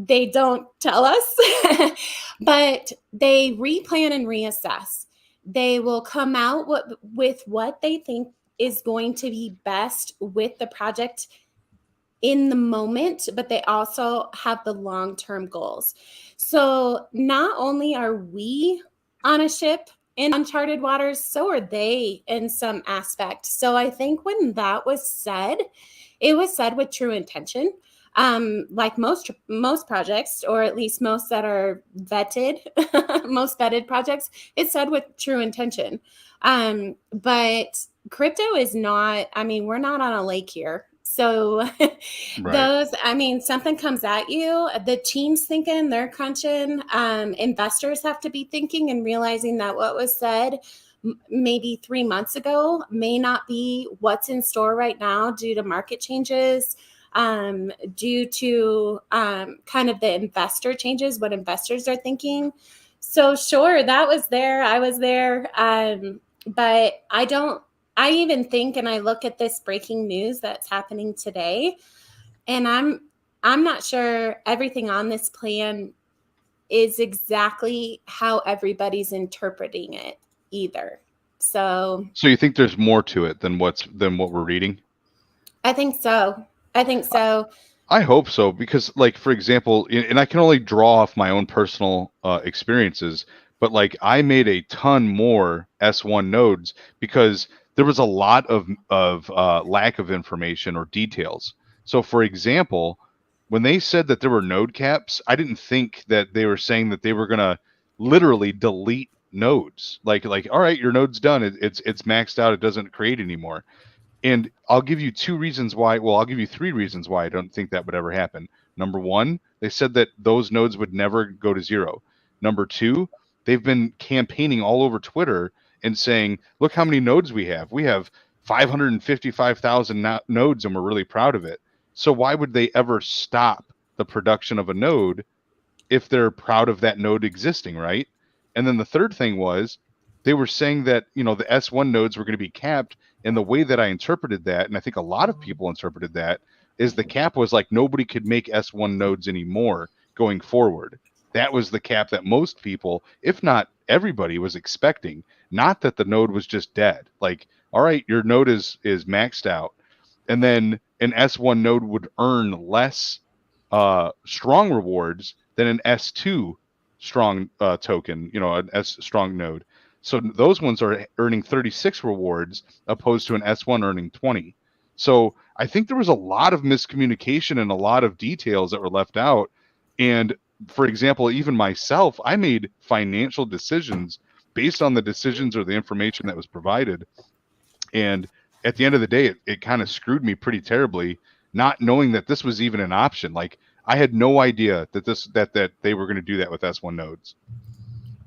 They don't tell us, but they replan and reassess. They will come out with what they think is going to be best with the project in the moment, but they also have the long-term goals. So not only are we on a ship in uncharted waters, so are they in some aspect. So I think when that was said, it was said with true intention. Like most projects, or at least most that are vetted, most vetted projects, it's said with true intention. But crypto is not, we're not on a lake here. So right. Something comes at you, the team's thinking, they're crunching, investors have to be thinking and realizing that what was said maybe 3 months ago may not be what's in store right now due to market changes, due to kind of the investor changes, what investors are thinking. So sure, that was there. I was there. But I even think, and I look at this breaking news that's happening today, and I'm not sure everything on this plan is exactly how everybody's interpreting it either. So you think there's more to it than what we're reading? I think so. I hope so, because, like, for example, and I can only draw off my own personal experiences, but like I made a ton more S1 nodes because there was a lot of lack of information or details. So, for example, when they said that there were node caps, I didn't think that they were saying that they were gonna literally delete nodes. Like, all right, your node's done. It's maxed out. It doesn't create anymore. And I'll give you 2 reasons why. Well, I'll give you 3 reasons why I don't think that would ever happen. Number 1, they said that those nodes would never go to 0. Number 2, they've been campaigning all over Twitter and saying, look how many nodes we have. We have 555,000 nodes, and we're really proud of it. So why would they ever stop the production of a node if they're proud of that node existing, right? And then the third thing was, they were saying that, the S1 nodes were going to be capped. And the way that I interpreted that, and I think a lot of people interpreted that, is the cap was like nobody could make S1 nodes anymore going forward. That was the cap that most people, if not everybody, was expecting. Not that the node was just dead. Like, all right, your node is maxed out. And then an S1 node would earn less strong rewards than an S2 strong token, an S strong node. So those ones are earning 36 rewards opposed to an S1 earning 20. So I think there was a lot of miscommunication and a lot of details that were left out. And for example, even myself, I made financial decisions based on the decisions or the information that was provided. And at the end of the day, it kind of screwed me pretty terribly, not knowing that this was even an option. Like, I had no idea that that they were going to do that with S1 nodes.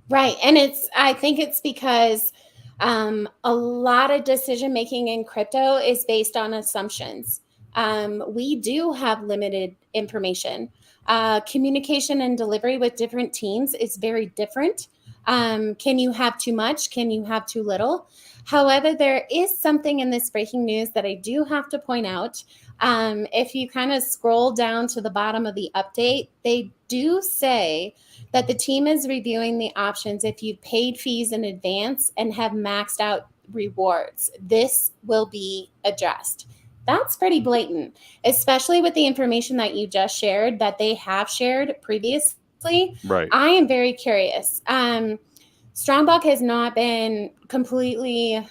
Right. And I think it's because a lot of decision making in crypto is based on assumptions. We do have limited information. Communication and delivery with different teams is very different. Can you have too much? Can you have too little? However, there is something in this breaking news that I do have to point out. If you kind of scroll down to the bottom of the update, they do say that the team is reviewing the options if you've paid fees in advance and have maxed out rewards. This will be addressed. That's pretty blatant, especially with the information that you just shared that they have shared previously. Right. I am very curious. StrongBlock has not been completely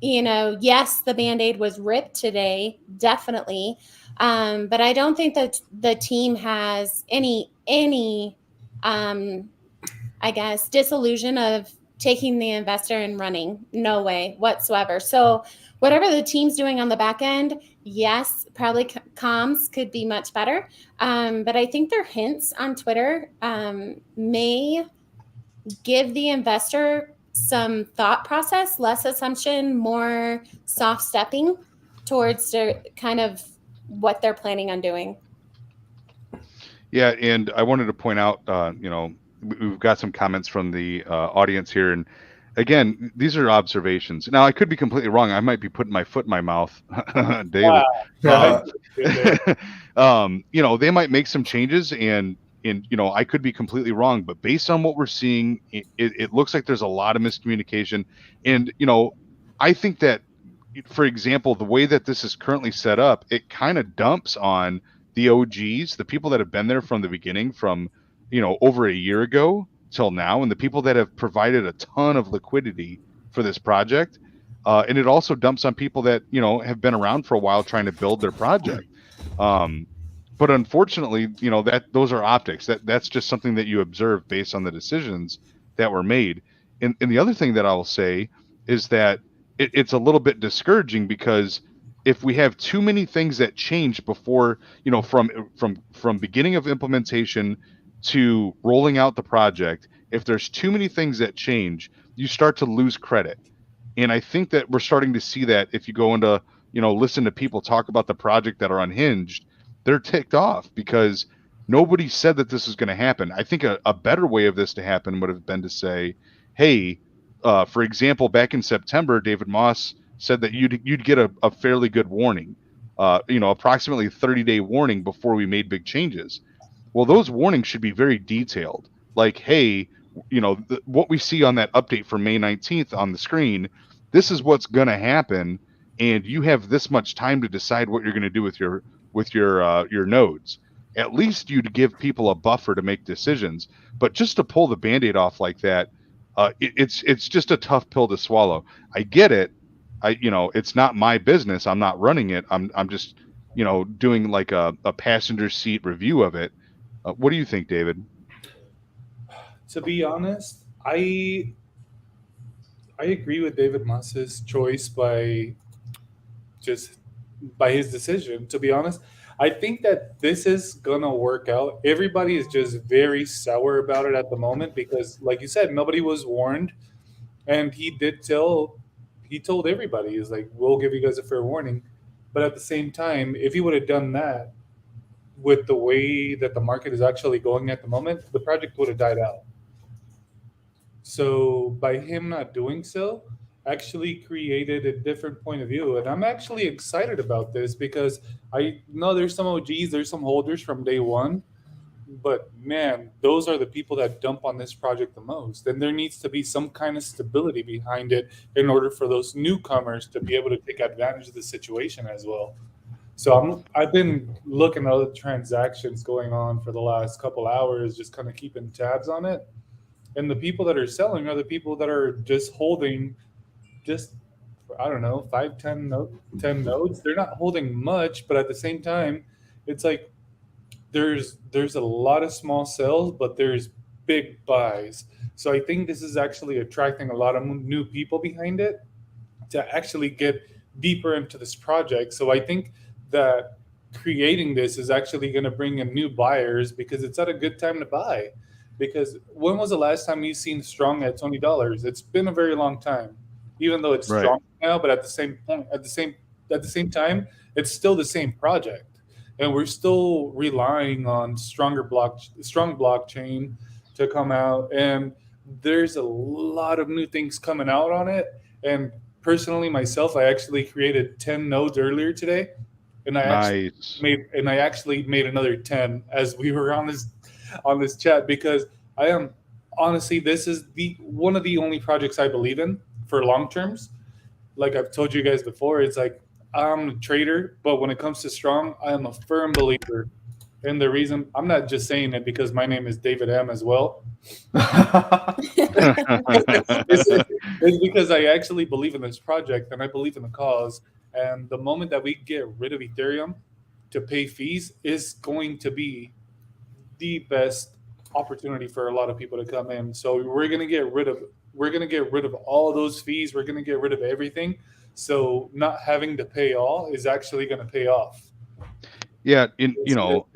yes, the Band-Aid was ripped today, definitely. But I don't think that the team has any I guess, disillusion of taking the investor and running. No way whatsoever. So whatever the team's doing on the back end, yes, probably comms could be much better. But I think their hints on Twitter may give the investor some thought process, less assumption, more soft stepping towards their kind of what they're planning on doing. Yeah, and I wanted to point out, we've got some comments from the audience here, and again, these are observations. Now, I could be completely wrong. I might be putting my foot in my mouth daily. Wow. They might make some changes, and I could be completely wrong. But based on what we're seeing, it looks like there's a lot of miscommunication, and I think that, for example, the way that this is currently set up, it kind of dumps on the OGs, the people that have been there from the beginning, from over a year ago till now, and the people that have provided a ton of liquidity for this project, and it also dumps on people that have been around for a while trying to build their project. But unfortunately, that those are optics. That's just something that you observe based on the decisions that were made. And the other thing that I will say is that it's a little bit discouraging, because if we have too many things that change before, from beginning of implementation to rolling out the project, if there's too many things that change, you start to lose credit. And I think that we're starting to see that. If you go into, listen to people talk about the project that are unhinged, they're ticked off because nobody said that this is going to happen. I think a better way of this to happen would have been to say, hey, for example, back in September, David Moss said that you'd get a fairly good warning, approximately a 30-day warning before we made big changes. Well, those warnings should be very detailed. Like, hey, what we see on that update for May 19th on the screen, this is what's going to happen, and you have this much time to decide what you're going to do with your nodes. At least you'd give people a buffer to make decisions. But just to pull the Band-Aid off like that, it's just a tough pill to swallow. I get it. It's not my business. I'm not running it. I'm just, doing like a passenger seat review of it. What do you think, David? To be honest, I agree with David Moss's choice by his decision. To be honest, I think that this is gonna work out. Everybody is just very sour about it at the moment because, like you said, nobody was warned, and he told everybody, he's like, we'll give you guys a fair warning. But at the same time, if he would have done that with the way that the market is actually going at the moment, the project would have died out. So by him not doing so, actually created a different point of view. And I'm actually excited about this because I know there's some OGs, there's some holders from day one, but man, those are the people that dump on this project the most. And there needs to be some kind of stability behind it in order for those newcomers to be able to take advantage of the situation as well. So I've been looking at other transactions going on for the last couple hours, just kind of keeping tabs on it. And the people that are selling are the people that are just holding just, I don't know, 5, 10 nodes. They're not holding much, but at the same time, it's like there's a lot of small sells, but there's big buys. So I think this is actually attracting a lot of new people behind it to actually get deeper into this project. So I think that creating this is actually going to bring in new buyers because it's at a good time to buy. Because when was the last time you've seen Strong at $20? It's been a very long time, even though it's Strong now. But at the same point, at the same time, it's still the same project, and we're still relying on strong blockchain to come out. And there's a lot of new things coming out on it. And personally, myself, I actually created 10 nodes earlier today, and I actually made another 10 as we were on this chat, because I am honestly, this is one of the only projects I believe in for long terms. Like I've told you guys before, it's like I'm a trader, but when it comes to Strong, I am a firm believer And the reason I'm not just saying it because my name is David M as well. It's because I actually believe in this project and I believe in the cause. And the moment that we get rid of Ethereum to pay fees is going to be the best opportunity for a lot of people to come in. So we're gonna get rid of all those fees. We're gonna get rid of everything. So not having to pay all is actually gonna pay off. Yeah,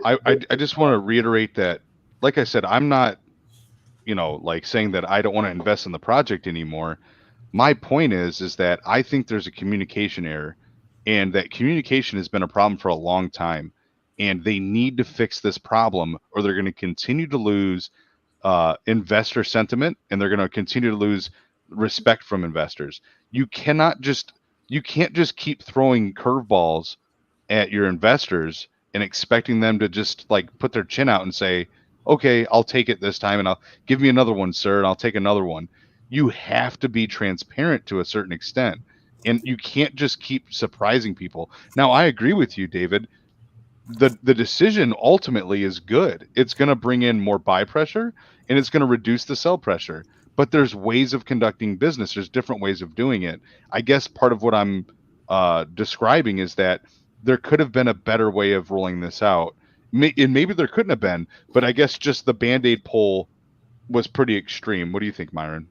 I just want to reiterate that, like I said, I'm not, like saying that I don't want to invest in the project anymore. My point is that I think there's a communication error, and that communication has been a problem for a long time, and they need to fix this problem, or they're going to continue to lose investor sentiment, and they're going to continue to lose respect from investors. You can't just keep throwing curveballs at your investors and expecting them to just like put their chin out and say, okay, I'll take it this time, and I'll give me another one, sir, and I'll take another one. You have to be transparent to a certain extent, and you can't just keep surprising people. Now, I agree with you, David. The decision ultimately is good. It's going to bring in more buy pressure, and it's going to reduce the sell pressure. But there's ways of conducting business. There's different ways of doing it. I guess part of what I'm describing is that there could have been a better way of rolling this out. And maybe there couldn't have been, but I guess just the Band-Aid pull was pretty extreme. What do you think, Myron?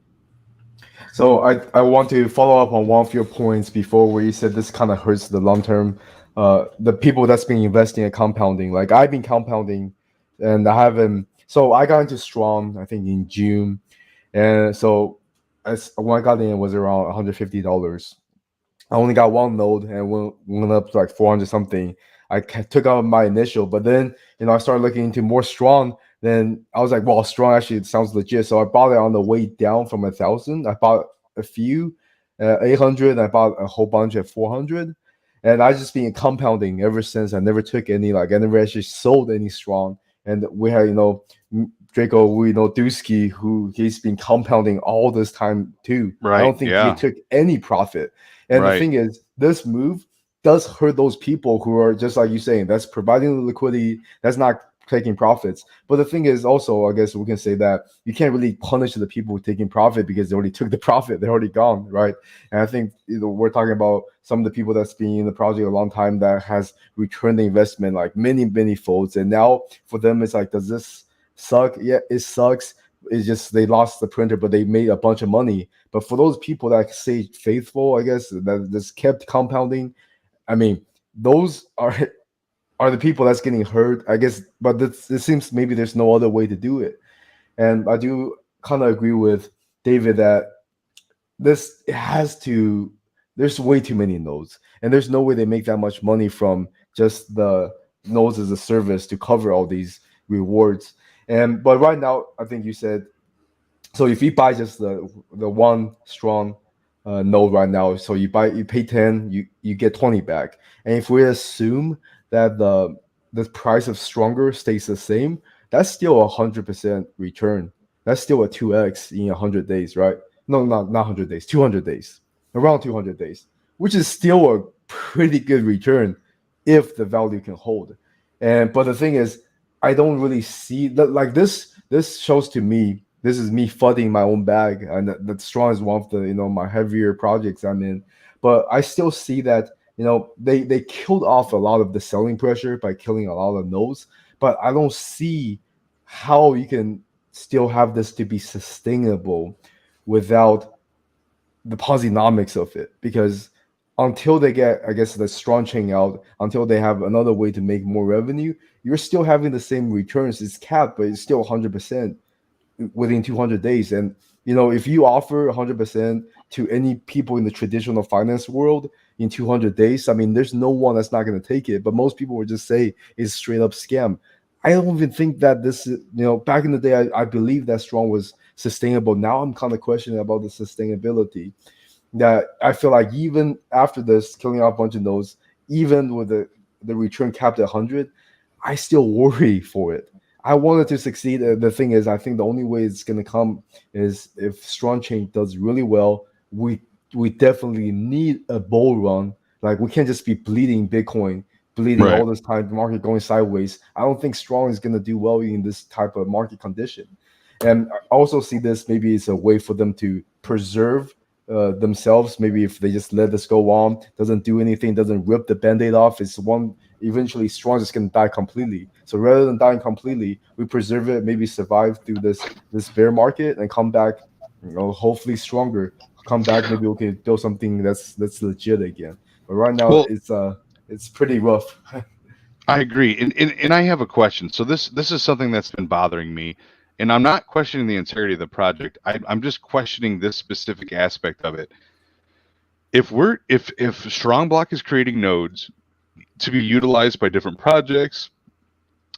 So I want to follow up on one of your points before where you said this kind of hurts the long term, the people that's been investing in compounding. Like I've been compounding, and I haven't. So I got into Strong, I think in June, and so when I got in, it was around $150. I only got one node and went up to like 400 something. I took out my initial, but then I started looking into more Strong. Then I was like, well, Strong actually sounds legit. So I bought it on the way down from 1,000. I bought a few 800. I bought a whole bunch at 400, and I just been compounding ever since. I never took any, like I never actually sold any Strong. And we had Draco, Dusky, who he's been compounding all this time too. Right. I don't think he took any profit. And the thing is, this move does hurt those people who are just like you saying, that's providing the liquidity, that's not taking profits. But the thing is also, I guess we can say that you can't really punish the people taking profit because they already took the profit, they're already gone, right? And I think we're talking about some of the people that's been in the project a long time that has returned the investment like many folds. And now for them, it's like, does this suck? Yeah, it sucks. It's just they lost the printer, but they made a bunch of money. But for those people that stay faithful, I guess, that just kept compounding, I mean, those are the people that's getting hurt, I guess. But it seems maybe there's no other way to do it. And I do kind of agree with David that there's way too many nodes, and there's no way they make that much money from just the nodes as a service to cover all these rewards. But right now, I think you said, so if you buy just the one Strong node right now, so you pay 10, you get 20 back. And if we assume that the price of Stronger stays the same, that's still 100% return. That's still a 2x in 100 days, right? No, not 100 days, 200 days, around 200 days, which is still a pretty good return if the value can hold. But the thing is, I don't really see that. Like this shows to me, this is me fudding my own bag, and that Strong is one of the my heavier projects I'm in. But I still see that they killed off a lot of the selling pressure by killing a lot of nodes. But I don't see how you can still have this to be sustainable without the posinomics of it, because until they get, I guess, the Strong chain out, until they have another way to make more revenue, you're still having the same returns. It's capped, but it's still 100% within 200 days. And if you offer 100% to any people in the traditional finance world in 200 days, I mean, there's no one that's not going to take it. But most people would just say it's straight up scam. I don't even think that this is, back in the day, I believe that Strong was sustainable. Now I'm kind of questioning about the sustainability. That I feel like even after this, killing off a bunch of nodes, even with the return capped at 100, I still worry for it. I wanted to succeed. The thing is, I think the only way it's going to come is if Strong Chain does really well. We definitely need a bull run. Like we can't just be bleeding Bitcoin bleeding Right. all this time, the market going sideways. I don't think Strong is going to do well in this type of market condition. And I also see this maybe it's a way for them to preserve themselves. Maybe if they just let this go on, doesn't do anything, doesn't rip the band-aid off, it's one eventually Strong is going to die completely. So rather than dying completely, we preserve it, maybe survive through this bear market and come back, hopefully stronger. Come back, maybe we can build something that's legit again. But right now, Well, it's pretty rough. I agree, and I have a question. So this is something that's been bothering me, and I'm not questioning the integrity of the project. I'm just questioning this specific aspect of it. If StrongBlock is creating nodes to be utilized by different projects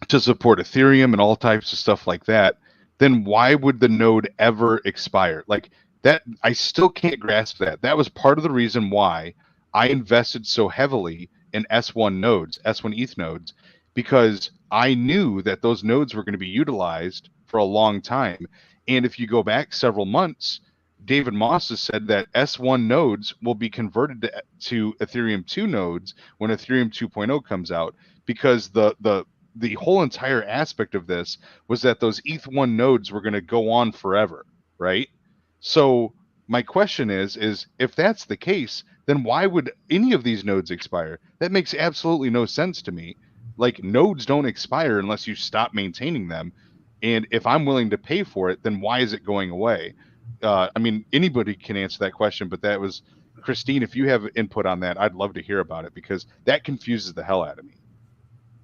to support Ethereum and all types of stuff like that, then why would the node ever expire? Like that, I still can't grasp that. That was part of the reason why I invested so heavily in S1 nodes, S1 ETH nodes, because I knew that those nodes were going to be utilized for a long time. And if you go back several months, David Moss has said that S1 nodes will be converted to Ethereum 2 nodes when Ethereum 2.0 comes out, because the whole entire aspect of this was that those ETH1 nodes were going to go on forever, right? So my question is if that's the case, then why would any of these nodes expire? That makes absolutely no sense to me. Like, nodes don't expire unless you stop maintaining them. And if I'm willing to pay for it, then why is it going away? I mean, anybody can answer that question, but that was Christine. If you have input on that, I'd love to hear about it, because that confuses the hell out of me.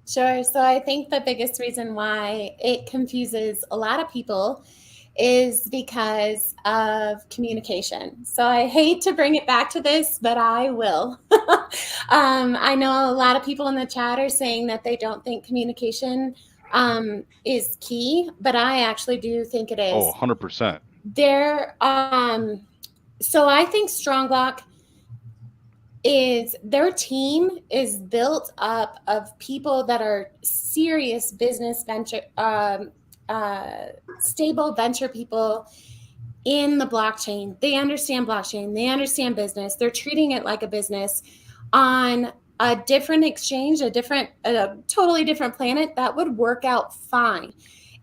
Sure. So I think the biggest reason why it confuses a lot of people is because of communication. So I hate to bring it back to this, but I will. I know a lot of people in the chat are saying that they don't think communication is key, but I actually do think it is. Oh, 100%. So I think StrongBlock is their team is built up of people that are serious business venture, stable venture people in the blockchain. They understand blockchain. They understand business. They're treating it like a business on a different exchange, a totally different planet. That would work out fine.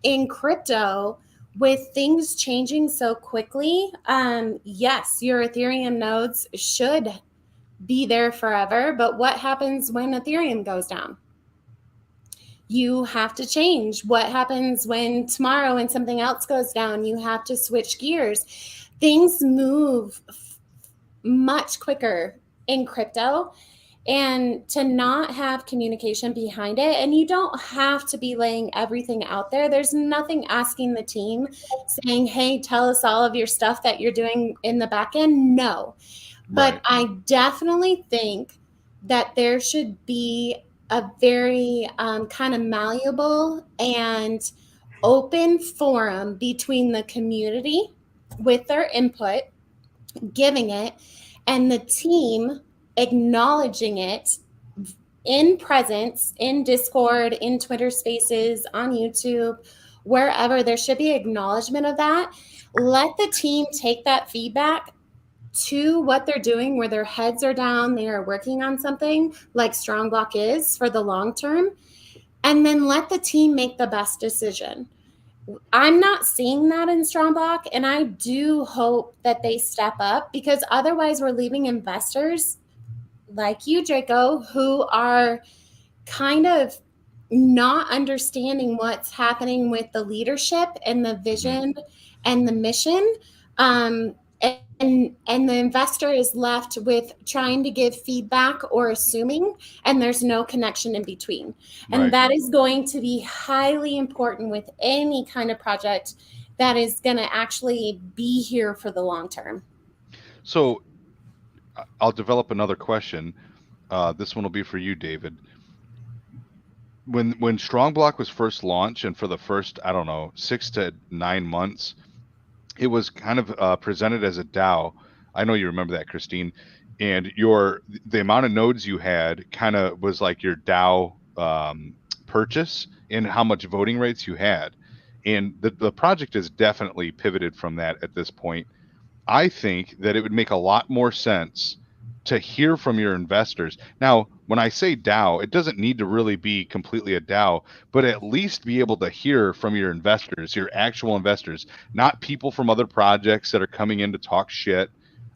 In crypto, with things changing so quickly, yes, your Ethereum nodes should be there forever. But what happens when Ethereum goes down? You have to change. What happens when tomorrow and something else goes down? You have to switch gears. Things move much quicker in crypto, and to not have communication behind it, and you don't have to be laying everything out there. There's nothing asking the team saying, hey, tell us all of your stuff that you're doing in the back end. No. But Right. I definitely think that there should be a very kind of malleable and open forum between the community with their input, giving it, and the team acknowledging it in presence, in Discord, in Twitter Spaces, on YouTube, wherever. There should be acknowledgement of that. Let the team take that feedback to what they're doing, where their heads are down, they are working on something like StrongBlock is for the long term, and then let the team make the best decision. I'm not seeing that in StrongBlock, and I do hope that they step up, because otherwise we're leaving investors like you, Draco, who are kind of not understanding what's happening with the leadership and the vision and the mission. And the investor is left with trying to give feedback or assuming, and there's no connection in between. And Right. that is going to be highly important with any kind of project that is going to actually be here for the long term. So I'll develop another question. This one will be for you, David. When StrongBlock was first launched, and for the first, I don't know, 6 to 9 months, it was kind of presented as a DAO. I know you remember that, Christine. And the amount of nodes you had kind of was like your DAO purchase and how much voting rights you had. And the project has definitely pivoted from that at this point. I think that it would make a lot more sense to hear from your investors. Now, when I say DAO, it doesn't need to really be completely a DAO, but at least be able to hear from your investors, your actual investors, not people from other projects that are coming in to talk shit,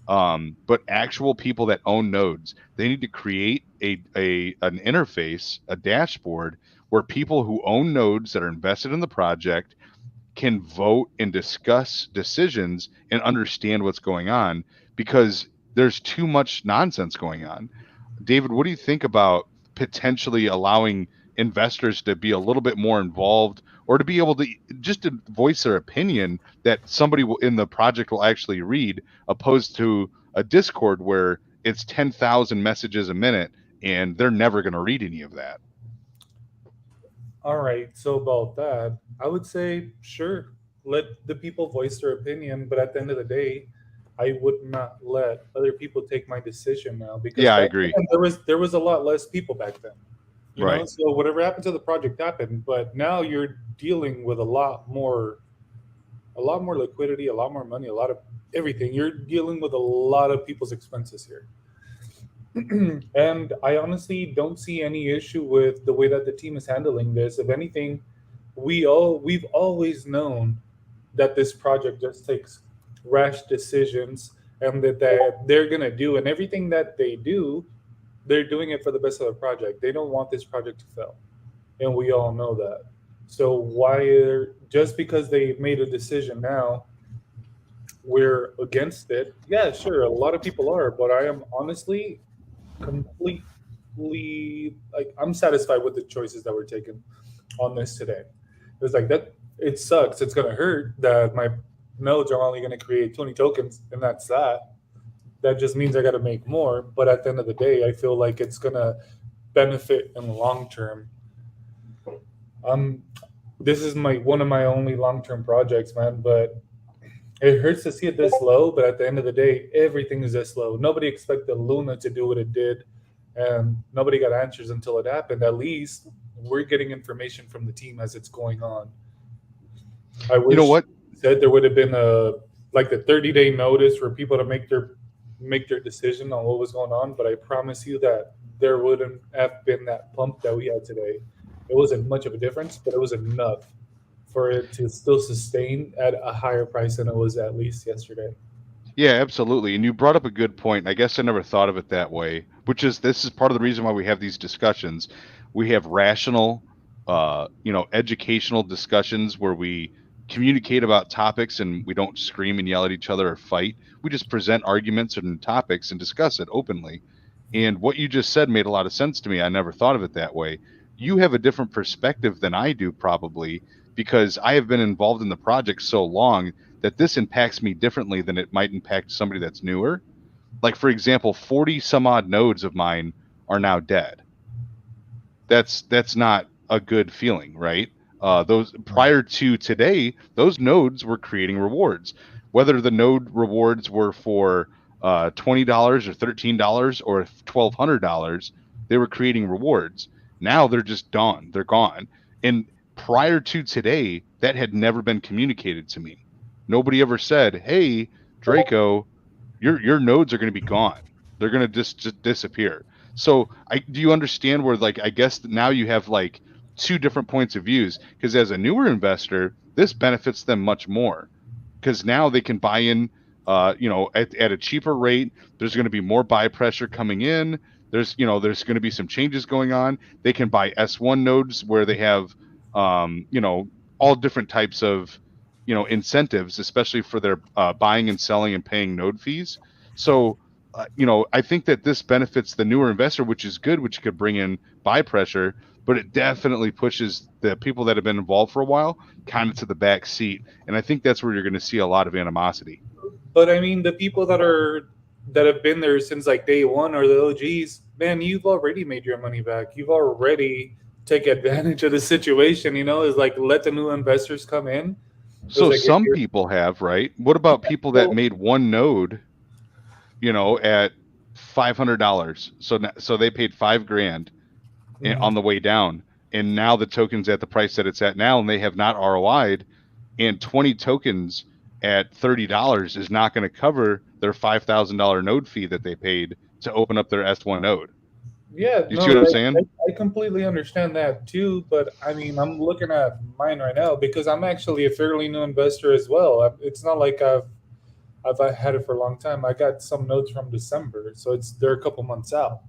but actual people that own nodes. They need to create an interface, a dashboard, where people who own nodes that are invested in the project can vote and discuss decisions and understand what's going on, because there's too much nonsense going on. David, what do you think about potentially allowing investors to be a little bit more involved, or to be able to just to voice their opinion that somebody in the project will actually read, opposed to a Discord where it's 10,000 messages a minute and they're never going to read any of that? All right. So about that, I would say, sure, let the people voice their opinion. But at the end of the day, I would not let other people take my decision now, because Yeah, I back agree. then, there was a lot less people back then. You know, Right. so whatever happened to the project happened. But now you're dealing with a lot more liquidity, a lot more money, a lot of everything. You're dealing with a lot of people's expenses here. And I honestly don't see any issue with the way that the team is handling this. If anything, we've always known that this project just takes rash decisions, and that they're gonna do, and everything that they do, they're doing it for the best of the project. They don't want this project to fail, and we all know that. So just because they made a decision now, we're against it? Yeah, sure, a lot of people are, but I am honestly completely, like, I'm satisfied with the choices that were taken on this today. It's like that. It sucks. It's gonna hurt that my nodes are only gonna create 20 tokens, and that's that. That just means I got to make more. But at the end of the day, I feel like it's gonna benefit in the long term. This is one of my only long-term projects, man. But it hurts to see it this low. But at the end of the day, everything is this low. Nobody expected Luna to do what it did, and nobody got answers until it happened. At least we're getting information from the team as it's going on. I wish, You know what? said there would have been a 30-day notice for people to make their decision on what was going on. But I promise you that there wouldn't have been that pump that we had today. It wasn't much of a difference, but it was enough for it to still sustain at a higher price than it was at least yesterday. Yeah, absolutely. And you brought up a good point. I guess I never thought of it that way, which is, this is part of the reason why we have these discussions. We have rational, educational discussions where we communicate about topics, and we don't scream and yell at each other or fight. We just present arguments and topics and discuss it openly. And what you just said made a lot of sense to me. I never thought of it that way. You have a different perspective than I do, probably, because I have been involved in the project so long that this impacts me differently than it might impact somebody that's newer. Like, for example, 40 some odd nodes of mine are now dead. That's not a good feeling, right? Those prior to today, those nodes were creating rewards. Whether the node rewards were for $20 or $13 or $1,200, they were creating rewards. Now they're just done. They're gone. And prior to today, that had never been communicated to me. Nobody ever said, "Hey, Draco, your nodes are going to be gone. They're going to just disappear." So do you understand where, like, I guess now you have like two different points of views? Because as a newer investor, this benefits them much more, because now they can buy in, at a cheaper rate. There's going to be more buy pressure coming in. There's going to be some changes going on. They can buy S1 nodes where they have, all different types of, incentives, especially for their buying and selling and paying node fees. So, I think that this benefits the newer investor, which is good, which could bring in buy pressure, but it definitely pushes the people that have been involved for a while kind of to the back seat. And I think that's where you're going to see a lot of animosity. But I mean, the people that have been there since like day one, or the OGs, man, you've already made your money back. You've already taken advantage of the situation. It's like, let the new investors come in. So like, some people have, right? What about people that made one node, at $500? So they paid $5,000 on the way down, and now the token's at the price that it's at now, and they have not ROI'd, and 20 tokens at $30 is not going to cover their $5,000 node fee that they paid to open up their S1 node. Yeah, You see what I'm saying? I completely understand that too, but I mean, I'm looking at mine right now because I'm actually a fairly new investor as well. It's not like I've had it for a long time. I got some notes from December, so they're a couple months out.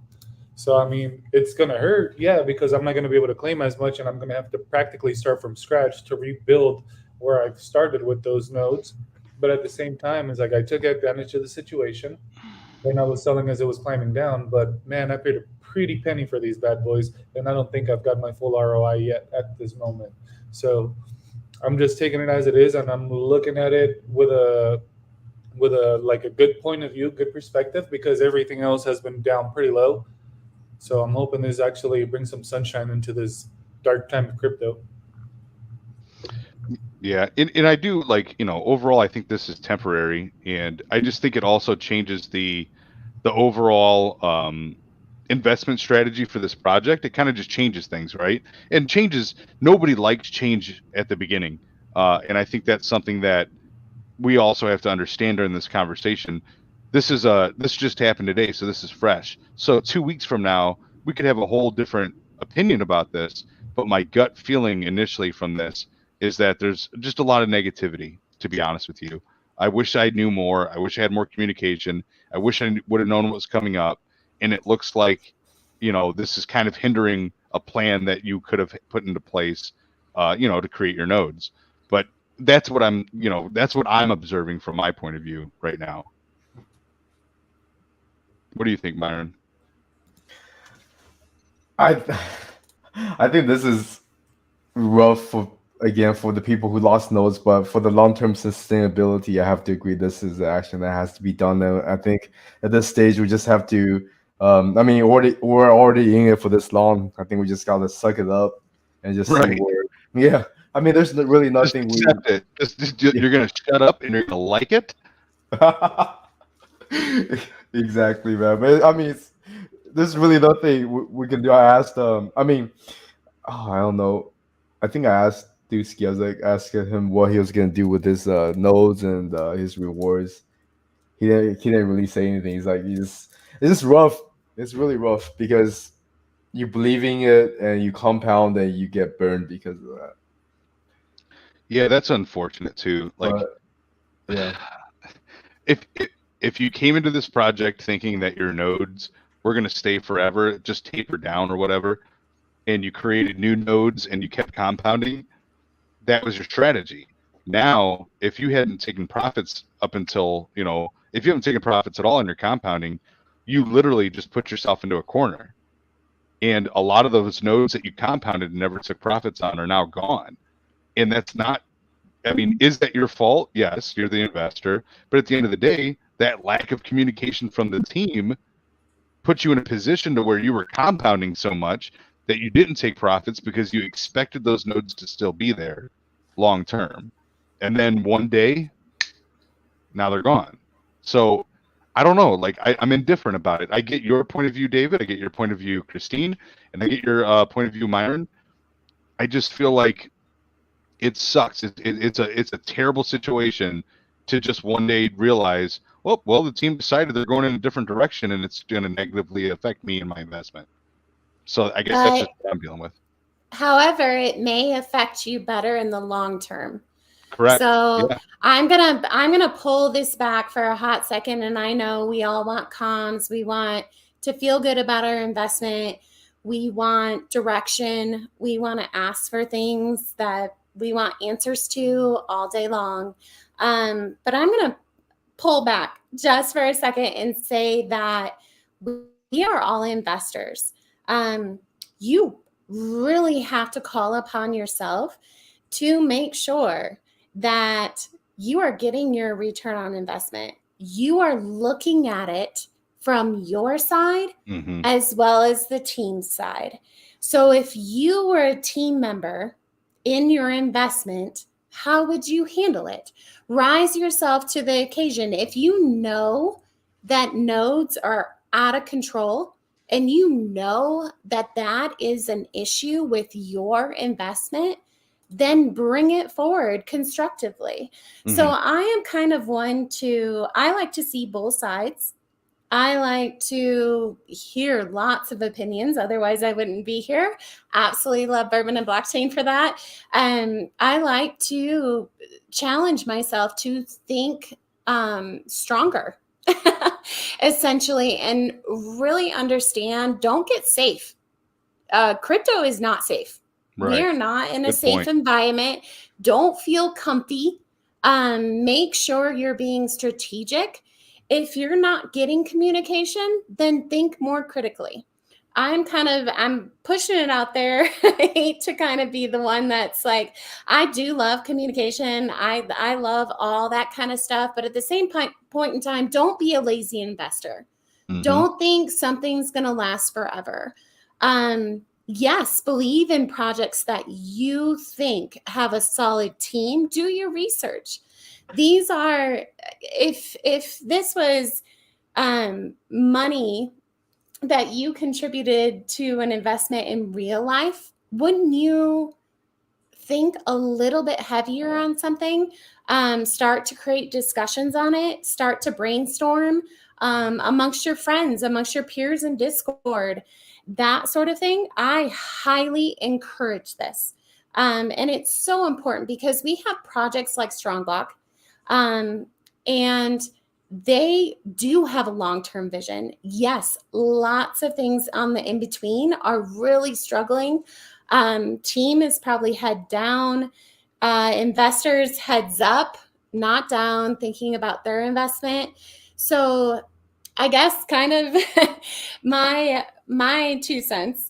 So I mean, it's gonna hurt, yeah, because I'm not gonna be able to claim as much, and I'm gonna have to practically start from scratch to rebuild where I started with those nodes. But at the same time, it's like I took advantage of the situation when I was selling as it was climbing down. But man, I paid a pretty penny for these bad boys, and I don't think I've got my full ROI yet at this moment. So I'm just taking it as it is, and I'm looking at it with a like a good point of view, good perspective, because everything else has been down pretty low. So I'm hoping this actually brings some sunshine into this dark time of crypto. Yeah, and I do like, overall, I think this is temporary, and I just think it also changes the overall investment strategy for this project. It kind of just changes things, right? And changes. Nobody likes change at the beginning, and I think that's something that we also have to understand during this conversation. This just happened today, so this is fresh. So 2 weeks from now, we could have a whole different opinion about this. But my gut feeling initially from this is that there's just a lot of negativity, to be honest with you. I wish I knew more. I wish I had more communication. I wish I would have known what was coming up. And it looks like, this is kind of hindering a plan that you could have put into place, to create your nodes. But that's what I'm observing from my point of view right now. What do you think, Myron? I think this is rough for the people who lost nodes, but for the long-term sustainability, I have to agree this is the action that has to be done. And I think at this stage we just have to. I mean, we're already in it for this long. I think we just gotta suck it up and just see where. Yeah, I mean, there's really nothing. Just accept it. You're gonna shut up and you're gonna like it. Exactly, man. But I mean, there's really nothing we can do. I asked. I mean, I don't know. I think I asked Dusky. I was like asking him what he was gonna do with his nodes and his rewards. He didn't really say anything. He's like, it's just rough. It's really rough because you believing it and you compound and you get burned because of that. Yeah, that's unfortunate too. Like, yeah, if you came into this project thinking that your nodes were going to stay forever, just taper down or whatever, and you created new nodes and you kept compounding, that was your strategy. Now, if you hadn't taken profits up until, if you haven't taken profits at all in your compounding, you literally just put yourself into a corner. And a lot of those nodes that you compounded and never took profits on are now gone. And that's not, I mean, is that your fault? Yes, you're the investor. But at the end of the day, that lack of communication from the team puts you in a position to where you were compounding so much that you didn't take profits because you expected those nodes to still be there long term. And then one day, now they're gone. So I don't know. Like, I'm indifferent about it. I get your point of view, David. I get your point of view, Christine. And I get your point of view, Myron. I just feel like it sucks. It's a terrible situation to just one day realize, well, the team decided they're going in a different direction and it's going to negatively affect me and my investment. So I guess that's just what I'm dealing with. However, it may affect you better in the long term. Correct. So yeah. I'm gonna pull this back for a hot second, and I know we all want comms. We want to feel good about our investment. We want direction. We want to ask for things that we want answers to all day long. But I'm gonna pull back just for a second and say that we are all investors. You really have to call upon yourself to make sure that you are getting your return on investment. You are looking at it from your side as well as the team's side. So if you were a team member in your investment, how would you handle it? Rise yourself to the occasion. If you know that nodes are out of control and you know that that is an issue with your investment, then bring it forward constructively. So I am kind of I like to see both sides. I like to hear lots of opinions. Otherwise, I wouldn't be here. Absolutely love Bourbon-n-Blockchain for that. I like to challenge myself to think stronger, essentially, and really understand. Don't get safe. Crypto is not safe. We Right. are not in a Good safe point. environment. Don't feel comfy. Make sure you're being strategic. If you're not getting communication, then think more critically. I'm pushing it out there. I hate to kind of be the one that's like, I do love communication. I love all that kind of stuff. But at the same point in time, don't be a lazy investor. Mhm. Don't think something's going to last forever. Yes, believe in projects that you think have a solid team. Do your research. These are, if this was money that you contributed to an investment in real life, wouldn't you think a little bit heavier on something? Start to create discussions on it, start to brainstorm amongst your friends, amongst your peers in Discord, that sort of thing. I highly encourage this. And it's so important because we have projects like StrongBlock, and they do have a long-term vision. Yes, lots of things on the in-between are really struggling. Team is probably head down. Investors heads up, not down, thinking about their investment. So I guess kind of my 2 cents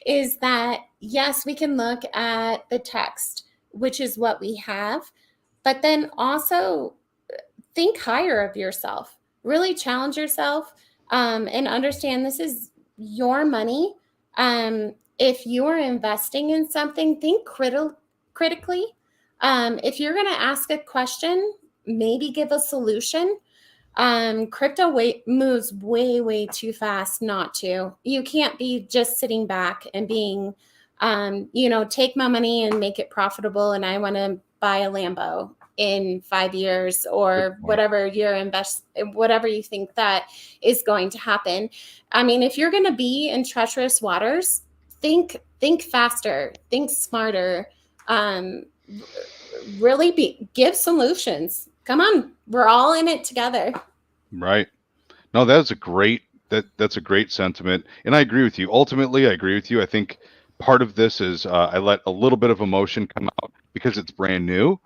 is that, yes, we can look at the text, which is what we have, but then also think higher of yourself, really challenge yourself, and understand this is your money. If you're investing in something, think critically. If you're going to ask a question, maybe give a solution. Crypto moves way too fast not to. You can't be just sitting back and being, take my money and make it profitable, and I want to buy a Lambo in 5 years or whatever whatever you think that is going to happen. I mean, if you're going to be in treacherous waters, think faster, think smarter, really give solutions. Come on, we're all in it together. Right. No, that's a great sentiment, and I agree with you. Ultimately, I agree with you. I think part of this is I let a little bit of emotion come out because it's brand new,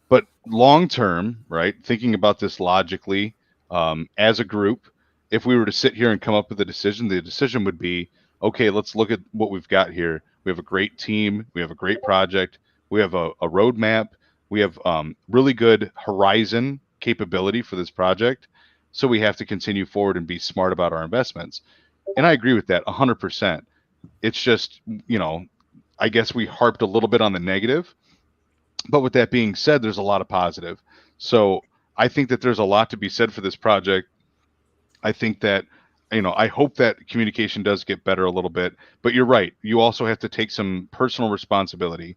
but long term, right? Thinking about this logically, as a group, if we were to sit here and come up with a decision, the decision would be, okay, let's look at what we've got here. We have a great team. We have a great project. We have a roadmap. We have really good horizon capability for this project. So we have to continue forward and be smart about our investments. And I agree with that 100%. It's just, I guess we harped a little bit on the negative. But with that being said, there's a lot of positive. So I think that there's a lot to be said for this project. I think that, I hope that communication does get better a little bit. But you're right. You also have to take some personal responsibility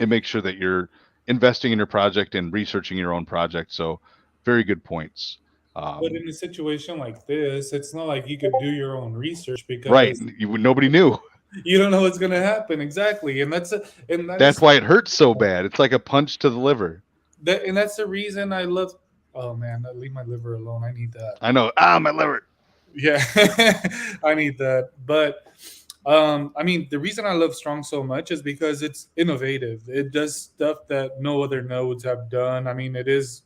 and make sure that you're investing in your project and researching your own project. So very good points. But in a situation like this, it's not like you could do your own research because Right. Nobody knew. you don't know what's going to happen exactly, and that's why it hurts so bad. It's like a punch to the liver. And that's the reason I love. Oh man, leave my liver alone. I need that. I know. My liver. Yeah, I need that. But I mean, the reason I love Strong so much is because it's innovative. It does stuff that no other nodes have done. I mean, it's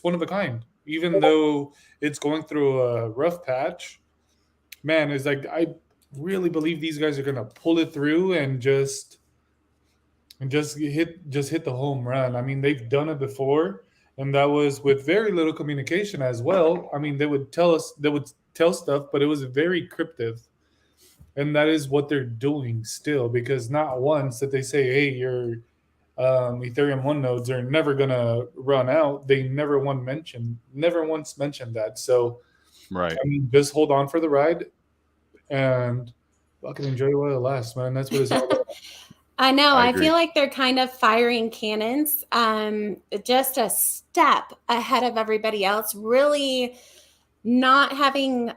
one of a kind. Even though it's going through a rough patch, man, it's like I really believe these guys are gonna pull it through and just hit the home run. I mean, they've done it before, and that was with very little communication as well. I mean, they would tell stuff, but it was very cryptic. And that is what they're doing still, because not once did they say, hey, your Ethereum 1 nodes are never going to run out. They never once mentioned that. So, right. I mean, just hold on for the ride and fucking enjoy while it lasts, man. That's what it's all about. I know. I feel like they're kind of firing cannons, just a step ahead of everybody else, really not having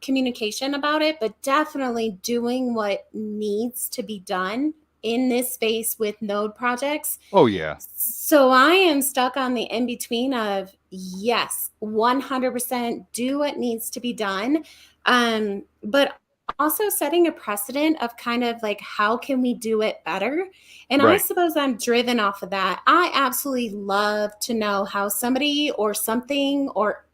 communication about it, but definitely doing what needs to be done in this space with node projects. Oh yeah. So I am stuck on the in between of yes, 100% do what needs to be done, but also setting a precedent of kind of like how can we do it better. And I Right. suppose I'm driven off of that. I absolutely love to know how somebody or something or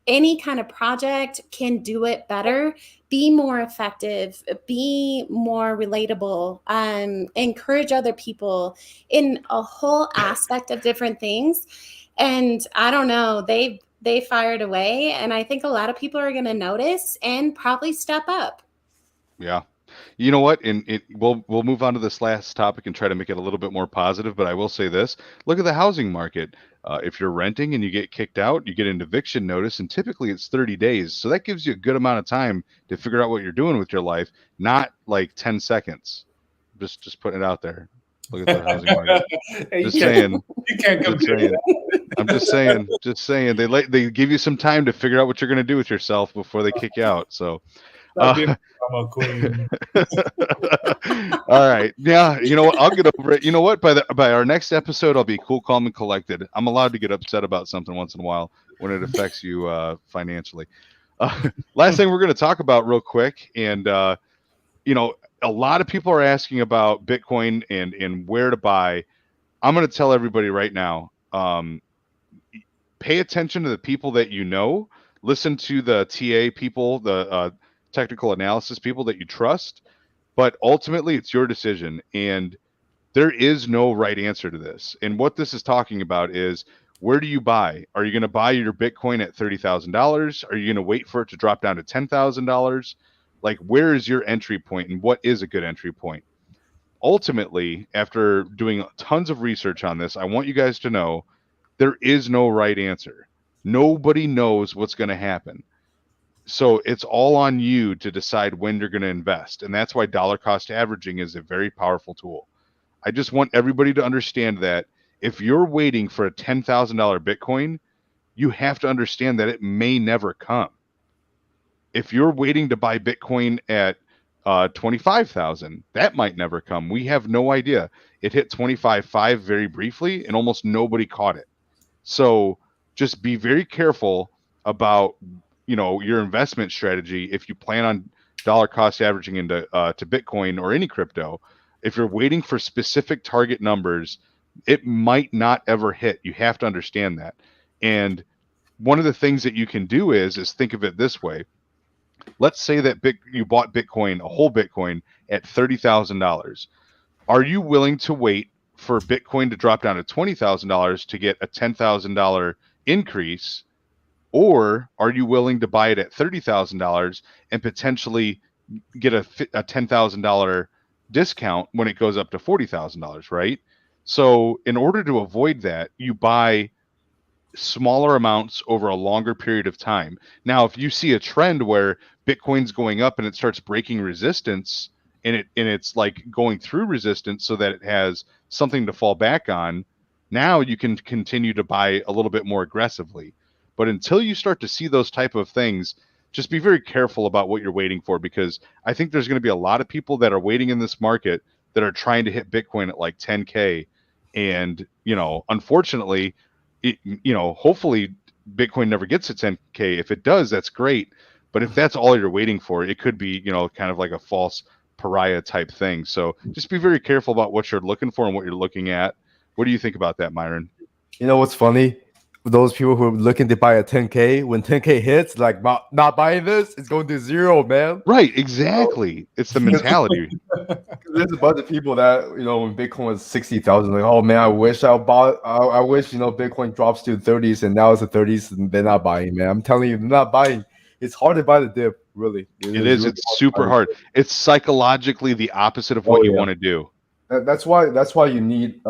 any kind of project can do it better, be more effective, be more relatable, encourage other people in a whole aspect of different things. And I don't know, they fired away, and I think a lot of people are going to notice and probably step up. Yeah. You know what? And we'll move on to this last topic and try to make it a little bit more positive. But I will say this: look at the housing market. If you're renting and you get kicked out, you get an eviction notice, and typically it's 30 days. So that gives you a good amount of time to figure out what you're doing with your life, not like 10 seconds. Just putting it out there. Look at the housing market. Hey, Just saying. you can't Just compare saying. that. I'm just saying. Just saying. They give you some time to figure out what you're going to do with yourself before they kick you out. So. Stop being a drama queen. All right. Yeah. You know what? I'll get over it. You know what? By our next episode, I'll be cool, calm, and collected. I'm allowed to get upset about something once in a while when it affects you financially. Last thing we're going to talk about real quick, and you know, a lot of people are asking about Bitcoin and where to buy. I'm going to tell everybody right now. Pay attention to the people that you know. Listen to the TA people, the technical analysis people that you trust, but ultimately it's your decision, and there is no right answer to this. And what this is talking about is, where do you buy? Are you going to buy your Bitcoin at $30,000? Are you going to wait for it to drop down to $10,000? Like, where is your entry point, and what is a good entry point? Ultimately, after doing tons of research on this, I want you guys to know there is no right answer. Nobody knows what's going to happen. So it's all on you to decide when you're going to invest. And that's why dollar cost averaging is a very powerful tool. I just want everybody to understand that if you're waiting for a $10,000 Bitcoin, you have to understand that it may never come. If you're waiting to buy Bitcoin at 25,000, that might never come. We have no idea. It hit 25.5 very briefly, and almost nobody caught it. So just be very careful about your investment strategy if you plan on dollar cost averaging into to Bitcoin or any crypto. If you're waiting for specific target numbers, it might not ever hit. You have to understand that. And one of the things that you can do is think of it this way. Let's say that you bought Bitcoin, a whole Bitcoin, at $30,000. Are you willing to wait for Bitcoin to drop down to $20,000 to get a $10,000 increase? Or are you willing to buy it at $30,000 and potentially get a $10,000 discount when it goes up to $40,000, right? So in order to avoid that, you buy smaller amounts over a longer period of time. Now, if you see a trend where Bitcoin's going up and it starts breaking resistance, and it's like going through resistance so that it has something to fall back on, now you can continue to buy a little bit more aggressively. But until you start to see those type of things, just be very careful about what you're waiting for, because I think there's going to be a lot of people that are waiting in this market that are trying to hit Bitcoin at like 10K. And, unfortunately, hopefully Bitcoin never gets to 10K. If it does, that's great. But if that's all you're waiting for, it could be, kind of like a false pariah type thing. So just be very careful about what you're looking for and what you're looking at. What do you think about that, Myron? You know what's funny? Those people who are looking to buy a 10K, when 10K hits, like not buying this, it's going to zero, man. Right, exactly. It's the mentality. There's a bunch of people that, when Bitcoin was 60,000, like, oh man, I wish I bought. I wish Bitcoin drops to 30s, and now it's the 30s, and they're not buying, man. I'm telling you, they're not buying. It's hard to buy the dip, really. It is. Really it's super hard. It's psychologically the opposite of what you want to do. That's why you need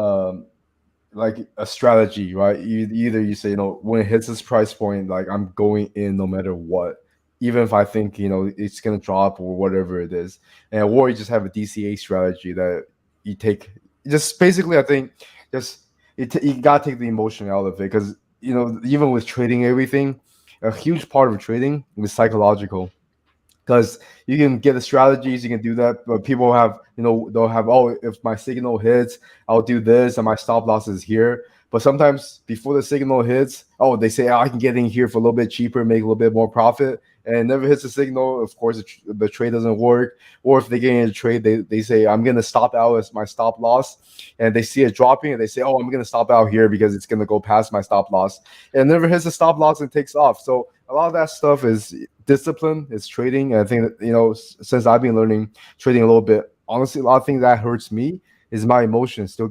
like a strategy, right? Either you say, when it hits this price point, like I'm going in no matter what, even if I think it's gonna drop or whatever it is, or you just have a DCA strategy that you take. Just basically, I think you gotta take the emotion out of it, because even with trading everything, a huge part of trading is psychological, because you can get the strategies, you can do that, but people have, they'll have, oh, if my signal hits, I'll do this, and my stop loss is here. But sometimes before the signal hits, oh, they say, oh, I can get in here for a little bit cheaper, make a little bit more profit, and it never hits the signal. Of course, the trade doesn't work. Or if they get in a trade, they say, I'm going to stop out as my stop loss, and they see it dropping, and they say, oh, I'm going to stop out here because it's going to go past my stop loss. And it never hits the stop loss and takes off. So a lot of that stuff is discipline, is trading. And I think that, since I've been learning trading a little bit, honestly, a lot of things that hurts me is my emotions, still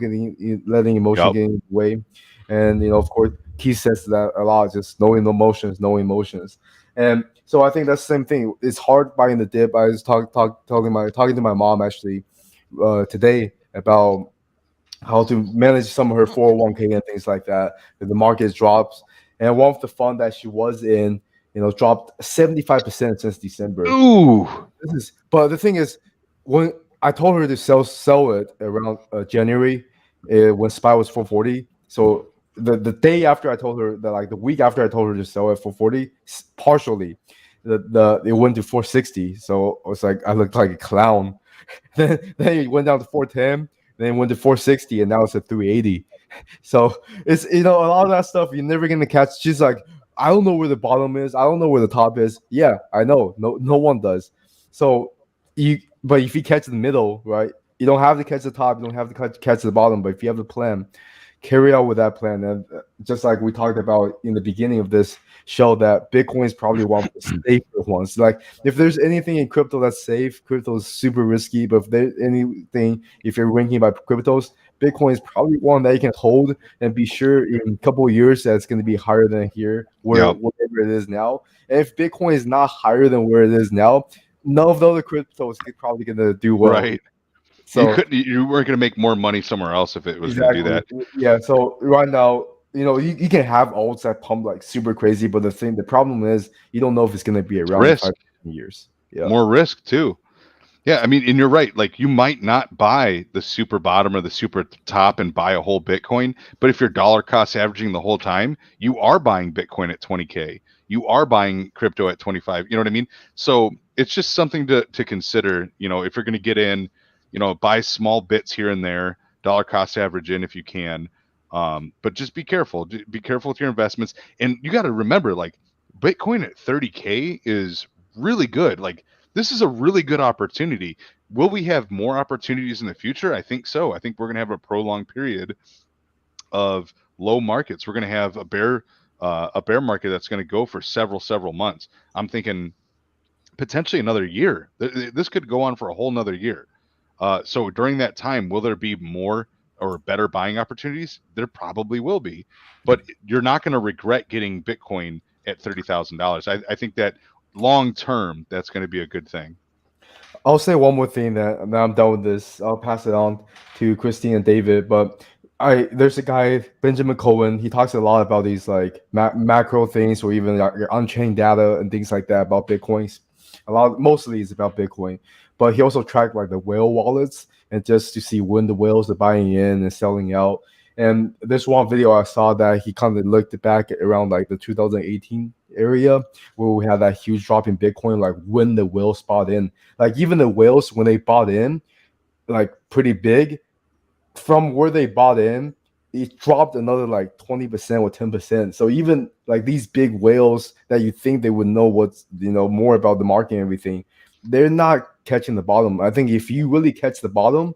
letting emotion get in the way. And, of course, Keith says that a lot, just knowing emotions, no emotions. And so I think that's the same thing. It's hard buying the dip. I was talking to my mom actually today about how to manage some of her 401k and things like that. If the market drops, and one of the fund that she was in, dropped 75% since December. Ooh. But the thing is, when I told her to sell it around January, when SPY was 440. So the day after I told her that, like the week after I told her to sell it for 440, partially, it went to 460. So I was like, I looked like a clown. then it went down to 410. Then it went to 460, and now it's at 380. So it's, a lot of that stuff you're never gonna catch. She's like, I don't know where the bottom is. I don't know where the top is. Yeah, I know. No one does. So but if you catch the middle, right, you don't have to catch the top. You don't have to catch the bottom. But if you have a plan, carry out with that plan. And just like we talked about in the beginning of this show, that Bitcoin is probably one of the safer ones. Like, if there's anything in crypto that's safe, crypto is super risky. But if there's anything, if you're ranking by cryptos, Bitcoin is probably one that you can hold and be sure in a couple of years that it's going to be higher than here, whatever it is now. And if Bitcoin is not higher than where it is now, none of the other cryptos are probably going to do well. Right. So you weren't going to make more money somewhere else if it was going to do that. Yeah. So right now, you can have alts that pump like super crazy, but the problem is you don't know if it's going to be around in 5 years. Yeah. More risk too. Yeah, I mean, and you're right. Like, you might not buy the super bottom or the super top and buy a whole Bitcoin, but if you're dollar cost averaging the whole time, you are buying Bitcoin at 20K. You are buying crypto at 25. You know what I mean? So it's just something to consider. If you're going to get in, buy small bits here and there, dollar cost average in if you can. But just be careful. Be careful with your investments. And you got to remember, like, Bitcoin at 30K is really good. Like, this is a really good opportunity. Will we have more opportunities in the future? I think so. I think we're going to have a prolonged period of low markets. We're going to have a bear market that's going to go for several months. I'm thinking potentially another year. This could go on for a whole nother year. So during that time, will there be more or better buying opportunities? There probably will be, but you're not going to regret getting Bitcoin at $30,000. I think that long term, that's going to be a good thing. I'll say one more thing that now I'm done with this. I'll pass it on to Christine and David. But there's a guy, Benjamin Cohen. He talks a lot about these like macro things, or even your on-chain data and things like that about Bitcoins. Mostly it's about Bitcoin, but he also tracked like the whale wallets, and just to see when the whales are buying in and selling out. And there's one video I saw that he kind of looked back at around like the 2018 area where we had that huge drop in Bitcoin, like when the whales bought in. Like, even the whales, when they bought in, like pretty big, from where they bought in, it dropped another like 20% or 10%. So even like these big whales that you think they would know what's more about the market and everything, they're not catching the bottom. I think if you really catch the bottom,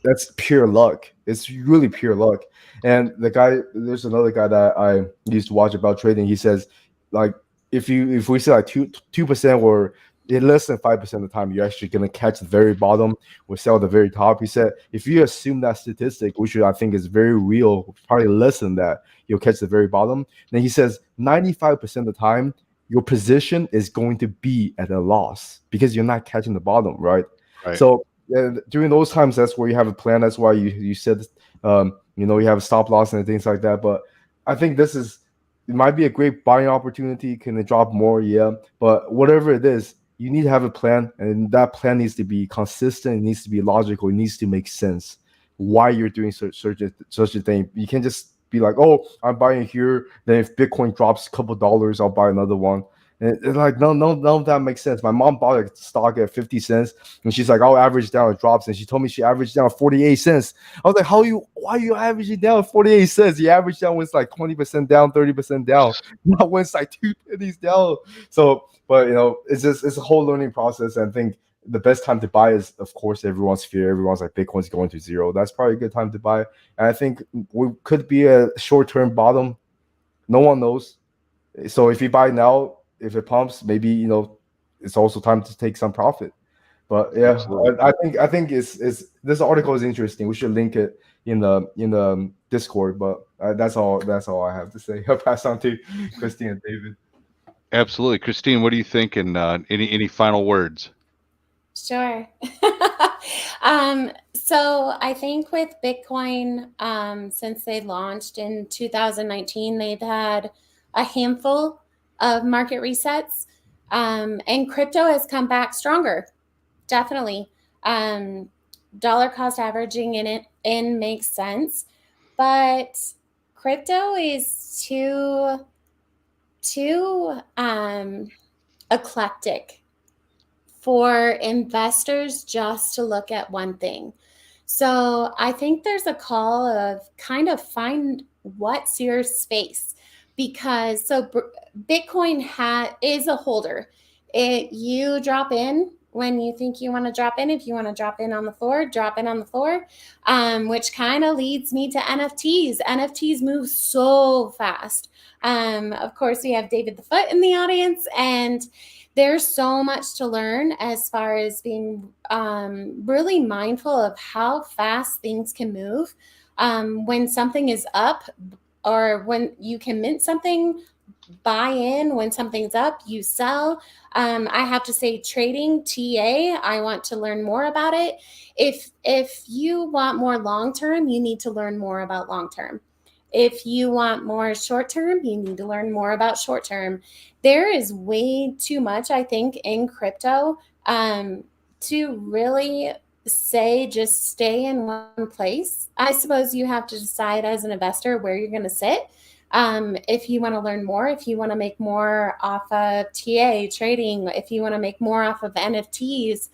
that's pure luck. It's really pure luck. And there's another guy that I used to watch about trading. He says, like, if we say like 2% or less than 5% of the time, you're actually gonna catch the very bottom or sell the very top. He said, if you assume that statistic, which I think is very real, probably less than that, you'll catch the very bottom. Then he says 95% of the time, your position is going to be at a loss because you're not catching the bottom, right? So during those times, that's where you have a plan. That's why you said, you have a stop loss and things like that. But I think it might be a great buying opportunity. Can it drop more? Yeah. But whatever it is, you need to have a plan, and that plan needs to be consistent. It needs to be logical. It needs to make sense why you're doing such a thing. You can't just be like, oh, I'm buying here. Then if Bitcoin drops a couple dollars, I'll buy another one. And it's like, no, none of that makes sense. My mom bought a stock at 50 cents, and she's like, I'll average down, it drops. And she told me she averaged down 48 cents. I was like, why are you averaging down 48 cents? You average down when it's like 20% down, 30% down, not when it's like 2 pennies down. So, but it's a whole learning process. And I think the best time to buy is, of course, everyone's fear. Everyone's like, Bitcoin's going to zero. That's probably a good time to buy. And I think we could be a short-term bottom. No one knows. So if you buy now, if it pumps, maybe it's also time to take some profit. But yeah, I think it's this article is interesting. We should link it in the Discord. But that's all I have to say. I'll pass on to Christine and David. Absolutely, Christine. What do you think? And any final words? Sure. So I think with Bitcoin, since they launched in 2019, they've had a handful of market resets, and crypto has come back stronger. Definitely. Dollar cost averaging in makes sense, but crypto is too eclectic for investors just to look at one thing. So I think there's a call of kind of find what's your space, because Bitcoin is a holder. You drop in when you think you want to drop in. If you want to drop in on the floor, drop in on the floor, which kind of leads me to NFTs. NFTs move so fast. Of course, we have David the Foot in the audience, and there's so much to learn as far as being really mindful of how fast things can move. When something is up, or when you can mint something, buy in. When something's up, you sell. I have to say, trading TA, I want to learn more about it. If you want more long-term, you need to learn more about long-term. If you want more short-term, you need to learn more about short-term. There is way too much, I think, in crypto to really say just stay in one place. I suppose you have to decide as an investor where you're going to sit. If you want to learn more, if you want to make more off of TA trading, if you want to make more off of NFTs,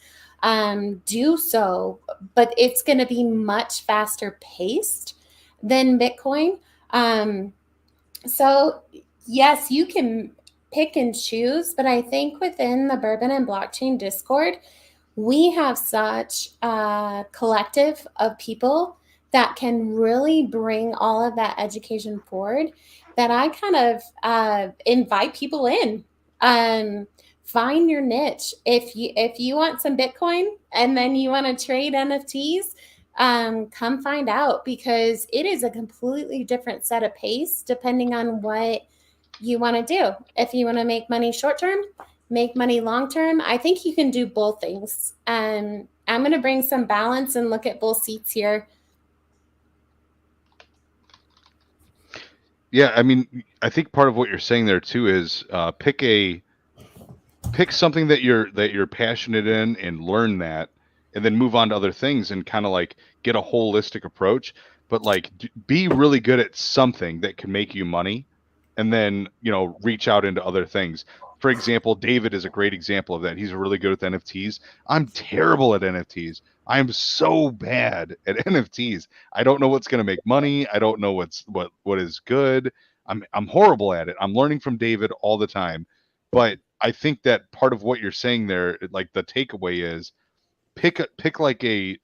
do so. But it's going to be much faster paced than Bitcoin. So yes, you can pick and choose, but I think within the Bourbon-n-Blockchain Discord, we have such a collective of people that can really bring all of that education forward that I kind of invite people in. Find your niche. If you want some Bitcoin and then you want to trade NFTs, come find out, because it is a completely different set of pace depending on what you want to do. If you want to make money short term, make money long term, I think you can do both things. I'm going to bring some balance and look at both seats here. Yeah, I mean, I think part of what you're saying there too is pick something that you're passionate in and learn that, and then move on to other things and kind of like get a holistic approach. But like be really good at something that can make you money, and then reach out into other things. For example, David is a great example of that. He's really good with NFTs. I'm terrible at NFTs. I am so bad at NFTs. I don't know what's going to make money. I don't know what is good. I'm horrible at it. I'm learning from David all the time. But I think that part of what you're saying there, like the takeaway is pick like a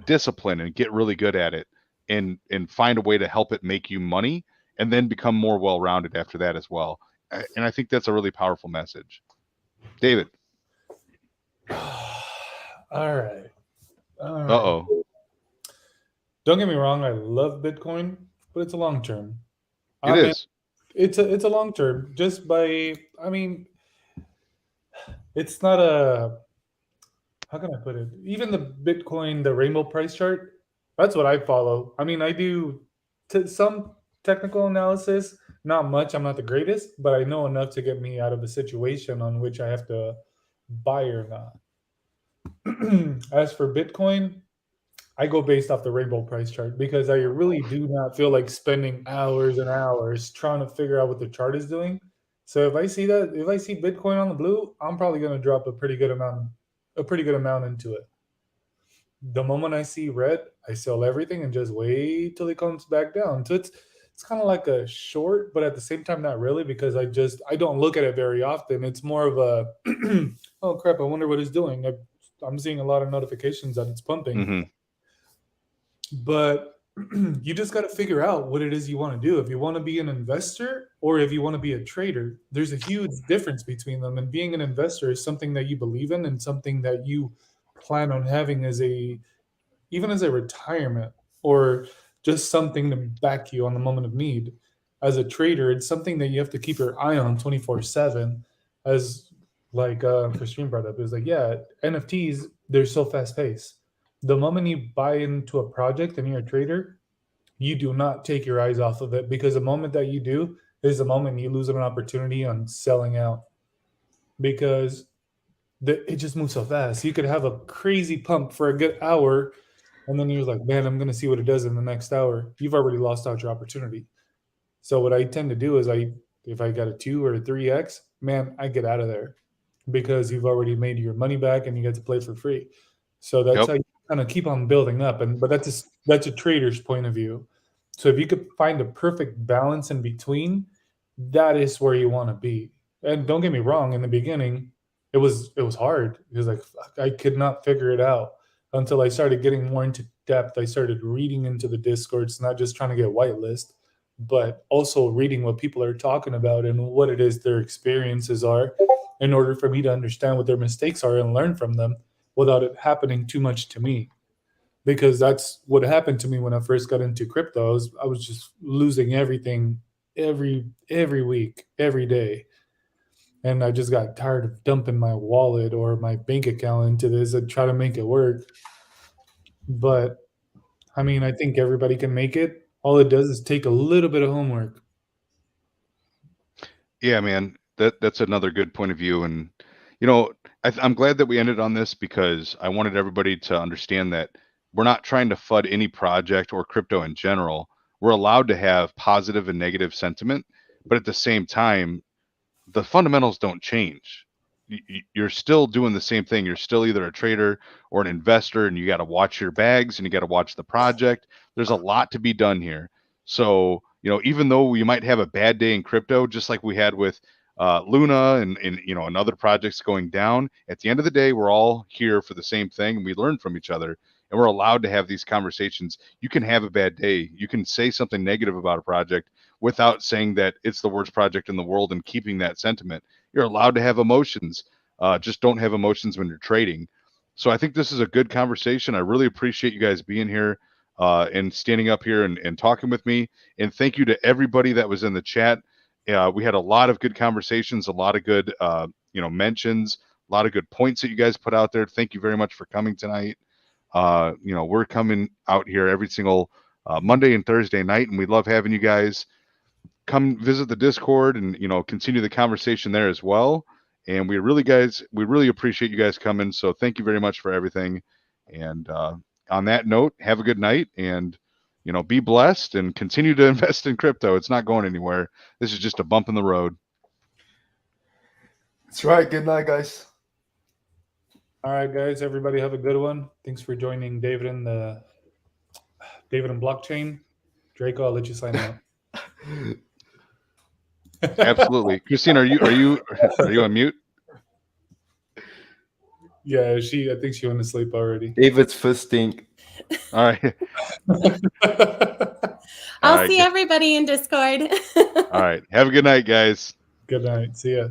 discipline and get really good at it, and find a way to help it make you money, and then become more well-rounded after that as well. And I think that's a really powerful message. David. All right. Uh-oh. Don't get me wrong, I love Bitcoin, but it's a long term. It is. It's a long term. It's not a, how can I put it? Even the Bitcoin, the rainbow price chart, that's what I follow. I mean, I do some technical analysis, not much. I'm not the greatest, but I know enough to get me out of a situation on which I have to buy or not. As for Bitcoin, I go based off the rainbow price chart because I really do not feel like spending hours and hours trying to figure out what the chart is doing. So if I see Bitcoin on the blue, I'm probably going to drop a pretty good amount into it. The moment I see red, I sell everything and just wait till it comes back down. So it's kind of like a short, but at the same time not really, because I don't look at it very often. It's more of a oh crap, I wonder what it's doing. I'm seeing a lot of notifications that it's pumping. Mm-hmm. But you just got to figure out what it is you want to do. If you want to be an investor or if you want to be a trader, there's a huge difference between them. And being an investor is something that you believe in and something that you plan on having even as a retirement, or just something to back you on the moment of need. As a trader, it's something that you have to keep your eye on 24/7. As like Christine brought up, is like, yeah, NFTs, they're so fast paced. The moment you buy into a project and you're a trader, you do not take your eyes off of it, because the moment that you do is the moment you lose an opportunity on selling out, because it just moves so fast. You could have a crazy pump for a good hour, and then you're like, man, I'm going to see what it does in the next hour. You've already lost out your opportunity. So what I tend to do is if I got a 2 or a 3x, man, I get out of there, because you've already made your money back and you get to play for free. So that's how you kind of keep on building up. But that's a trader's point of view. So if you could find a perfect balance in between, that is where you want to be. And don't get me wrong, in the beginning, it was hard. It was like, I could not figure it out until I started getting more into depth. I started reading into the Discords, not just trying to get whitelist, but also reading what people are talking about and what it is their experiences are, in order for me to understand what their mistakes are and learn from them without it happening too much to me. Because that's what happened to me when I first got into crypto. I was just losing everything every week, every day. And I just got tired of dumping my wallet or my bank account into this and try to make it work. But I mean, I think everybody can make it. All it does is take a little bit of homework. Yeah, man, that's another good point of view. And, you know, I'm glad that we ended on this, because I wanted everybody to understand that we're not trying to FUD any project or crypto in general. We're allowed to have positive and negative sentiment, but at the same time, the fundamentals don't change. You're still doing the same thing. You're still either a trader or an investor, and you got to watch your bags and you got to watch the project. There's a lot to be done here. So, you know, even though you might have a bad day in crypto, just like we had with Luna and you know, and other projects going down, at the end of the day, we're all here for the same thing, and we learn from each other, and we're allowed to have these conversations. You can have a bad day. You can say something negative about a project without saying that it's the worst project in the world and keeping that sentiment. You're allowed to have emotions. Just don't have emotions when you're trading. So I think this is a good conversation. I really appreciate you guys being here and standing up here and talking with me. And thank you to everybody that was in the chat. We had a lot of good conversations, a lot of good mentions, a lot of good points that you guys put out there. Thank you very much for coming tonight. We're coming out here every single Monday and Thursday night, and we love having you guys come visit the Discord and, you know, continue the conversation there as well. And we really appreciate you guys coming. So thank you very much for everything. And on that note, have a good night, and, you know, be blessed and continue to invest in crypto. It's not going anywhere. This is just a bump in the road. That's right. Good night, guys. All right, guys. Everybody have a good one. Thanks for joining David and Blockchain. Draco, I'll let you sign out. Absolutely. Christine, are you on mute? Yeah, I think she went to sleep already. David's fisting. All right. I'll see everybody in Discord. All right. Have a good night, guys. Good night. See ya.